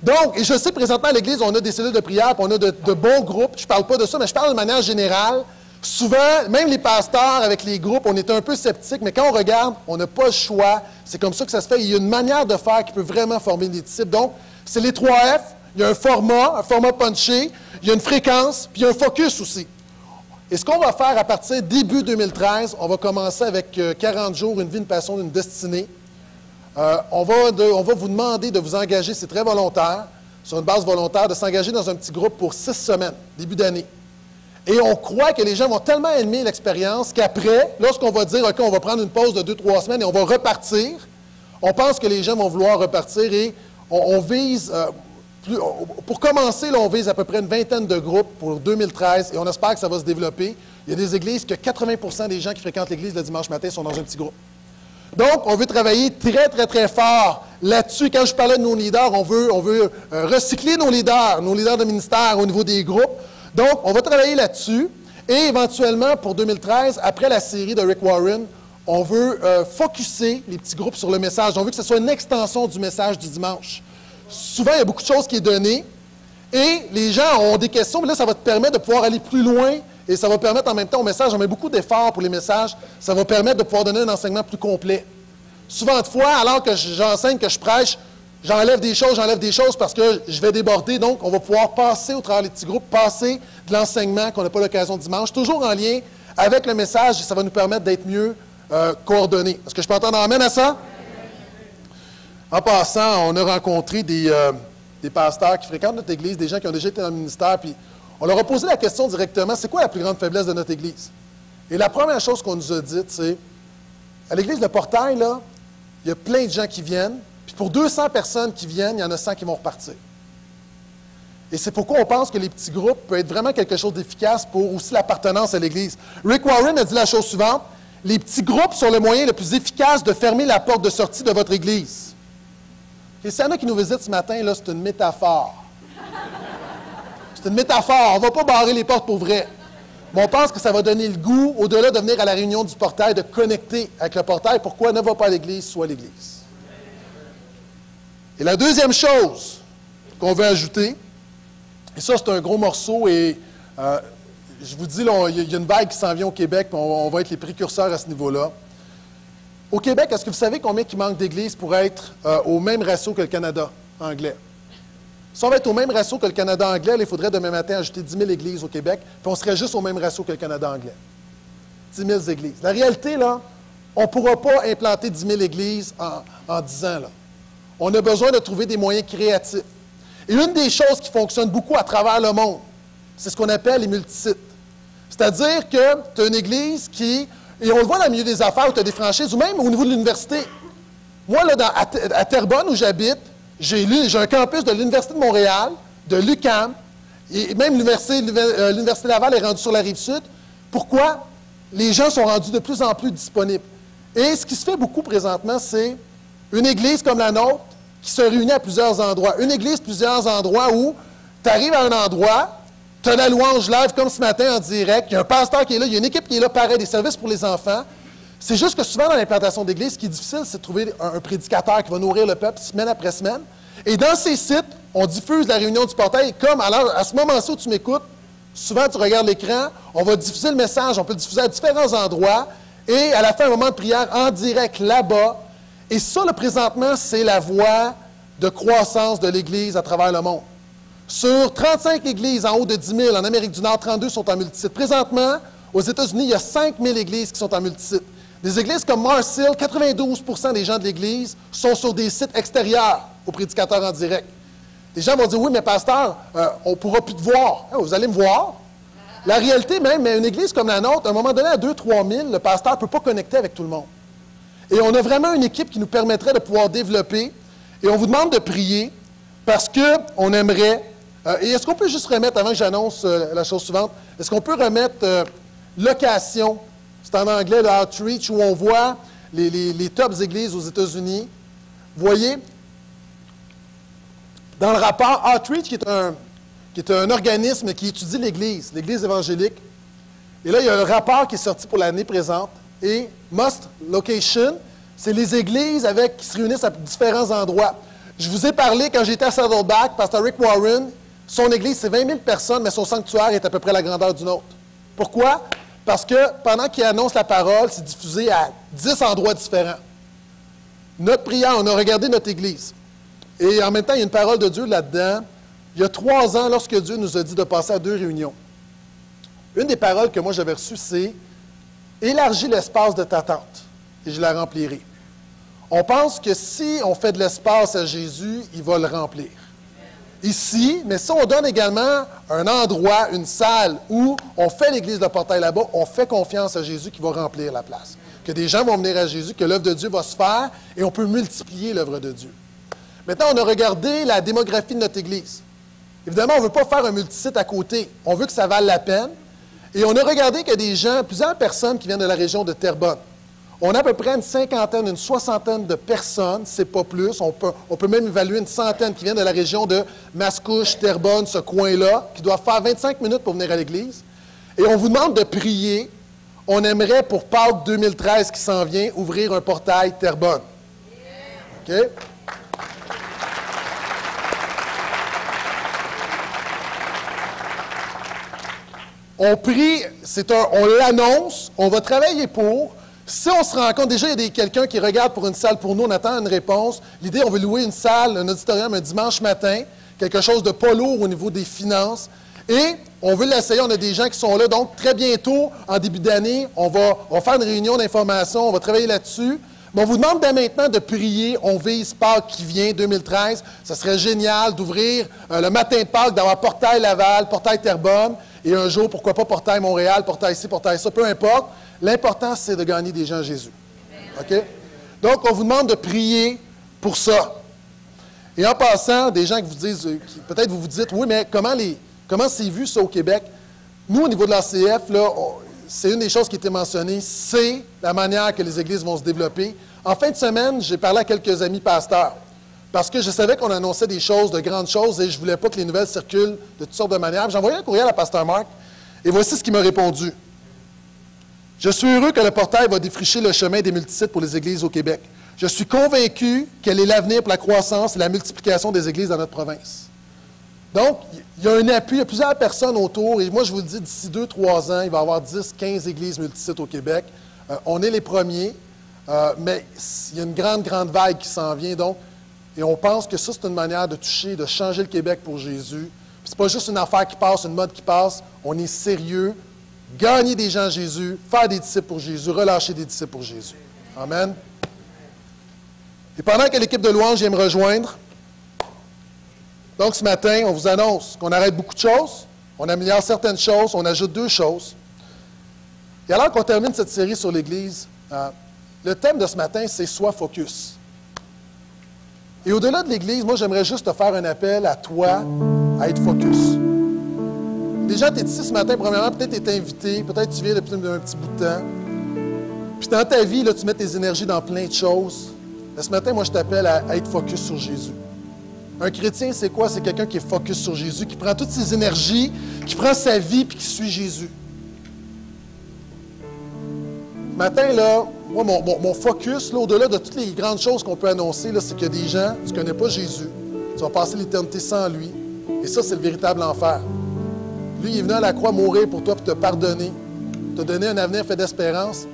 Donc, et je sais, présentement à l'Église, on a des cellules de prière, puis on a de bons groupes. Je ne parle pas de ça, mais je parle de manière générale. Souvent, même les pasteurs, avec les groupes, on est un peu sceptiques, mais quand on regarde, on n'a pas le choix. C'est comme ça que ça se fait. Il y a une manière de faire qui peut vraiment former des disciples. Donc, c'est les 3 F. Il y a un format punché, il y a une fréquence, puis il y a un focus aussi. Et ce qu'on va faire à partir début 2013, on va commencer avec 40 jours, une vie, une passion, une destinée. On va vous demander de vous engager, c'est très volontaire, sur une base volontaire, de s'engager dans un petit groupe pour 6 semaines, début d'année. Et on croit que les gens vont tellement aimer l'expérience qu'après, lorsqu'on va dire, OK, on va prendre une pause de 2-3 semaines et on va repartir, on pense que les gens vont vouloir repartir et on vise, pour commencer, là, on vise à peu près une vingtaine de groupes pour 2013 et on espère que ça va se développer. Il y a des églises que 80% des gens qui fréquentent l'église le dimanche matin sont dans un petit groupe. Donc, on veut travailler très, très, très fort là-dessus. Quand je parlais de nos leaders, on veut recycler nos leaders de ministère au niveau des groupes. Donc, on va travailler là-dessus. Et éventuellement, pour 2013, après la série de Rick Warren, on veut focusser les petits groupes sur le message. On veut que ce soit une extension du message du dimanche. Souvent, il y a beaucoup de choses qui sont données. Et les gens ont des questions, mais là, ça va te permettre de pouvoir aller plus loin. Et ça va permettre en même temps au message, on met beaucoup d'efforts pour les messages, ça va permettre de pouvoir donner un enseignement plus complet. Souvent de fois, alors que j'enseigne, que je prêche, j'enlève des choses parce que je vais déborder. Donc, on va pouvoir passer au travers des petits groupes, passer de l'enseignement qu'on n'a pas l'occasion dimanche, toujours en lien avec le message, et ça va nous permettre d'être mieux coordonnés. Est-ce que je peux entendre amène à ça? En passant, on a rencontré des pasteurs qui fréquentent notre Église, des gens qui ont déjà été dans le ministère, puis on leur a posé la question directement, c'est quoi la plus grande faiblesse de notre Église? Et la première chose qu'on nous a dite, c'est, à l'Église de Portail, là, il y a plein de gens qui viennent, puis pour 200 personnes qui viennent, il y en a 100 qui vont repartir. Et c'est pourquoi on pense que les petits groupes peuvent être vraiment quelque chose d'efficace pour aussi l'appartenance à l'Église. Rick Warren a dit la chose suivante, les petits groupes sont le moyen le plus efficace de fermer la porte de sortie de votre Église. Et s'il y en a qui nous visitent ce matin, là, c'est une métaphore. C'est une métaphore. On ne va pas barrer les portes pour vrai. Mais on pense que ça va donner le goût, au-delà de venir à la réunion du portail, de connecter avec le portail. Pourquoi ne va pas à l'Église, soit l'Église. Et la deuxième chose qu'on veut ajouter, et ça, c'est un gros morceau, et je vous dis, il y a une vague qui s'en vient au Québec, puis on va être les précurseurs à ce niveau-là. Au Québec, est-ce que vous savez combien il manque d'églises pour être au même ratio que le Canada anglais? Si on va être au même ratio que le Canada anglais, il faudrait demain matin ajouter 10 000 églises au Québec, puis on serait juste au même ratio que le Canada anglais. 10 000 églises. La réalité, là, on ne pourra pas implanter 10 000 églises en 10 ans. Là. On a besoin de trouver des moyens créatifs. Et une des choses qui fonctionne beaucoup à travers le monde, c'est ce qu'on appelle les multisites. C'est-à-dire que tu as une église qui, et on le voit dans le milieu des affaires où tu as des franchises, ou même au niveau de l'université. Moi, là, à Terrebonne, où j'habite, j'ai un campus de l'Université de Montréal, de l'UQAM, et même l'Université Laval est rendue sur la Rive-Sud. Pourquoi? Les gens sont rendus de plus en plus disponibles. Et ce qui se fait beaucoup présentement, c'est Une église comme la nôtre qui se réunit à plusieurs endroits. Une église, plusieurs endroits où tu arrives à un endroit, tu as la louange live comme ce matin en direct, il y a un pasteur qui est là, il y a une équipe qui est là, pareil, des services pour les enfants. C'est juste que souvent dans l'implantation d'église, ce qui est difficile, c'est de trouver un prédicateur qui va nourrir le peuple semaine après semaine. Et dans ces sites, on diffuse la réunion du portail. Et comme alors, à ce moment-ci où tu m'écoutes, souvent tu regardes l'écran, on va diffuser le message, on peut le diffuser à différents endroits. Et à la fin, un moment de prière en direct là-bas. Et ça, là, présentement, c'est la voie de croissance de l'Église à travers le monde. Sur 35 églises en haut de 10 000, en Amérique du Nord, 32 sont en multisite. Présentement, aux États-Unis, il y a 5 000 églises qui sont en multisite. Des églises comme Mars Hill, 92 des gens de l'Église sont sur des sites extérieurs aux prédicateurs en direct. Les gens vont dire, oui, mais pasteur, on ne pourra plus te voir. Ah, vous allez me voir. La réalité même, mais une église comme la nôtre, à un moment donné, à 2-3 000, le pasteur ne peut pas connecter avec tout le monde. Et on a vraiment une équipe qui nous permettrait de pouvoir développer. Et on vous demande de prier parce qu'on aimerait... et est-ce qu'on peut juste remettre, avant que j'annonce la chose suivante, est-ce qu'on peut remettre location, c'est en anglais le Outreach, où on voit les tops églises aux États-Unis. Vous voyez, dans le rapport Outreach, qui est un organisme qui étudie l'Église évangélique. Et là, il y a un rapport qui est sorti pour l'année présente. Et Must Location, c'est les églises qui se réunissent à différents endroits. Je vous ai parlé, quand j'étais à Saddleback, Pasteur Rick Warren, son église, c'est 20 000 personnes, mais son sanctuaire est à peu près la grandeur d'une autre. Pourquoi? Parce que pendant qu'il annonce la parole, c'est diffusé à 10 endroits différents. Notre prière, on a regardé notre église. Et en même temps, il y a une parole de Dieu là-dedans. Il y a 3 ans, lorsque Dieu nous a dit de passer à 2 réunions, une des paroles que moi j'avais reçues, c'est « Élargis l'espace de ta tente, et je la remplirai. » On pense que si on fait de l'espace à Jésus, il va le remplir. Ici, mais si on donne également un endroit, une salle où on fait l'église de portail là-bas, on fait confiance à Jésus qui va remplir la place. Que des gens vont venir à Jésus, que l'œuvre de Dieu va se faire, et on peut multiplier l'œuvre de Dieu. Maintenant, on a regardé la démographie de notre église. Évidemment, on ne veut pas faire un multisite à côté. On veut que ça vale la peine. Et on a regardé qu'il y a des gens, plusieurs personnes qui viennent de la région de Terrebonne. On a à peu près une cinquantaine, une soixantaine de personnes, c'est pas plus. On peut même évaluer une centaine qui viennent de la région de Mascouche, Terrebonne, ce coin-là, qui doivent faire 25 minutes pour venir à l'église. Et on vous demande de prier. On aimerait, pour Pâques 2013 qui s'en vient, ouvrir un portail Terrebonne. OK? On prie, on l'annonce, on va travailler pour. Si on se rend compte, déjà, il y a quelqu'un qui regarde pour une salle pour nous, on attend une réponse. L'idée, on veut louer une salle, un auditorium un dimanche matin, quelque chose de pas lourd au niveau des finances. Et on veut l'essayer, on a des gens qui sont là. Donc, très bientôt, en début d'année, on va faire une réunion d'information, on va travailler là-dessus. Mais on vous demande dès maintenant de prier. On vise Pâques qui vient, 2013. Ça serait génial d'ouvrir le matin de Pâques, d'avoir Portail Laval, Portail Terrebonne. Et un jour, pourquoi pas Portail Montréal, Portail ci, Portail ça, peu importe. L'important, c'est de gagner des gens à Jésus. OK? Donc, on vous demande de prier pour ça. Et en passant, des gens qui vous disent, peut-être vous vous dites, oui, mais comment c'est vu ça au Québec? Nous, au niveau de l'ACF, là, c'est une des choses qui était mentionnée, c'est la manière que les églises vont se développer. En fin de semaine, j'ai parlé à quelques amis pasteurs. Parce que je savais qu'on annonçait des choses, de grandes choses, et je ne voulais pas que les nouvelles circulent de toutes sortes de manières. J'ai envoyé un courriel à Pasteur Marc, et voici ce qu'il m'a répondu. « Je suis heureux que le portail va défricher le chemin des multisites pour les églises au Québec. Je suis convaincu qu'elle est l'avenir pour la croissance et la multiplication des églises dans notre province. » Donc, il y a un appui, il y a plusieurs personnes autour, et moi je vous le dis, d'ici 2-3 ans, il va y avoir 10-15 églises multisites au Québec. On est les premiers, mais il y a une grande vague qui s'en vient, donc. Et on pense que ça, c'est une manière de toucher, de changer le Québec pour Jésus. Ce n'est pas juste une affaire qui passe, une mode qui passe. On est sérieux. Gagner des gens à Jésus, faire des disciples pour Jésus, relâcher des disciples pour Jésus. Amen. Et pendant que l'équipe de louange vient me rejoindre, donc ce matin, on vous annonce qu'on arrête beaucoup de choses, on améliore certaines choses, on ajoute 2 choses. Et alors qu'on termine cette série sur l'Église, le thème de ce matin, c'est « Sois focus ». Et au-delà de l'Église, moi, j'aimerais juste te faire un appel à toi à être focus. Déjà, tu es ici ce matin, premièrement, peut-être tu es invité, peut-être tu viens depuis un petit bout de temps. Puis dans ta vie, là, tu mets tes énergies dans plein de choses. Mais ce matin, moi, je t'appelle à être focus sur Jésus. Un chrétien, c'est quoi? C'est quelqu'un qui est focus sur Jésus, qui prend toutes ses énergies, qui prend sa vie puis qui suit Jésus. Ce matin, là, moi, mon focus, là, au-delà de toutes les grandes choses qu'on peut annoncer, là, c'est qu'il y a des gens, tu ne connais pas Jésus, tu vas passer l'éternité sans lui. Et ça, c'est le véritable enfer. Lui, il est venu à la croix mourir pour toi, pour te pardonner, te donner un avenir fait d'espérance.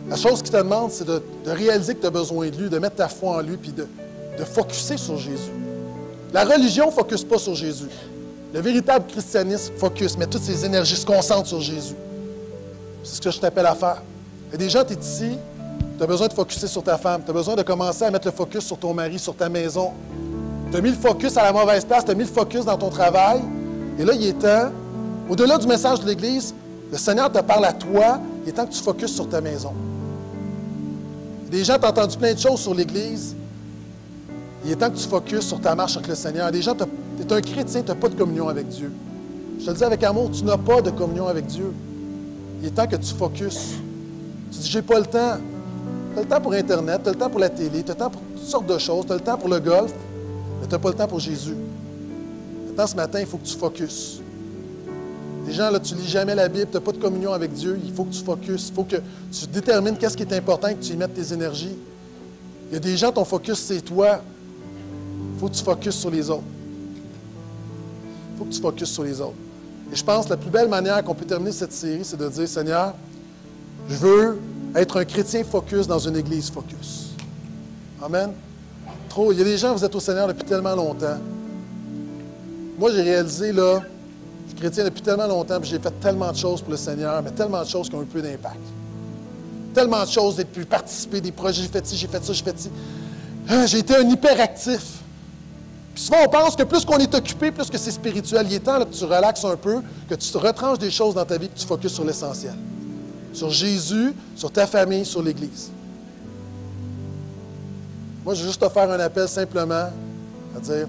La chose qu'il te demande, c'est de réaliser que tu as besoin de lui, de mettre ta foi en lui, puis de focusser sur Jésus. La religion ne focus pas sur Jésus. Le véritable christianisme focus, met toutes ses énergies, se concentre sur Jésus. C'est ce que je t'appelle à faire. Il y a des gens, tu es ici, tu as besoin de focusser sur ta femme, tu as besoin de commencer à mettre le focus sur ton mari, sur ta maison. Tu as mis le focus à la mauvaise place, tu as mis le focus dans ton travail. Et là, il est temps, au-delà du message de l'Église, le Seigneur te parle à toi, il est temps que tu focuses sur ta maison. Des gens, tu as entendu plein de choses sur l'Église. Il est temps que tu focuses sur ta marche avec le Seigneur. Des gens, tu es un chrétien, tu n'as pas de communion avec Dieu. Je te le dis avec amour, tu n'as pas de communion avec Dieu. Il est temps que tu focuses. Tu dis, j'ai pas le temps. Tu as le temps pour Internet, tu as le temps pour la télé, tu as le temps pour toutes sortes de choses, tu as le temps pour le golf, mais tu n'as pas le temps pour Jésus. Maintenant, ce matin, il faut que tu focuses. Des gens, là, tu ne lis jamais la Bible, tu n'as pas de communion avec Dieu, il faut que tu focuses. Il faut que tu détermines qu'est-ce qui est important et que tu y mettes tes énergies. Il y a des gens, ton focus, c'est toi. Il faut que tu focuses sur les autres. Il faut que tu focuses sur les autres. Et je pense que la plus belle manière qu'on peut terminer cette série, c'est de dire, Seigneur, je veux être un chrétien focus dans une église focus. Amen. Il y a des gens, vous êtes au Seigneur depuis tellement longtemps. Moi, j'ai réalisé, là, je suis chrétien depuis tellement longtemps, puis j'ai fait tellement de choses pour le Seigneur, mais tellement de choses qui ont eu peu d'impact. Tellement de choses, d'être pu participer, des projets, j'ai fait ci, j'ai fait ça, j'ai fait ci. J'ai été un hyperactif. Puis souvent, on pense que plus qu'on est occupé, plus que c'est spirituel. Il est temps là, que tu relaxes un peu, que tu te retranches des choses dans ta vie, que tu focuses sur l'essentiel. Sur Jésus, sur ta famille, sur l'Église. Moi, je veux juste te faire un appel simplement à dire,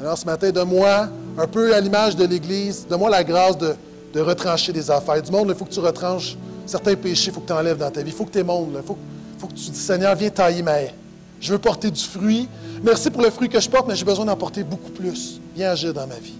alors ce matin, donne-moi, un peu à l'image de l'Église, donne-moi la grâce de retrancher des affaires. Du monde, il faut que tu retranches certains péchés, il faut que tu enlèves dans ta vie. Il faut que tu émondes. Il faut que tu dis, Seigneur, viens tailler ma haie. Je veux porter du fruit. Merci pour le fruit que je porte, mais j'ai besoin d'en porter beaucoup plus. Viens agir dans ma vie.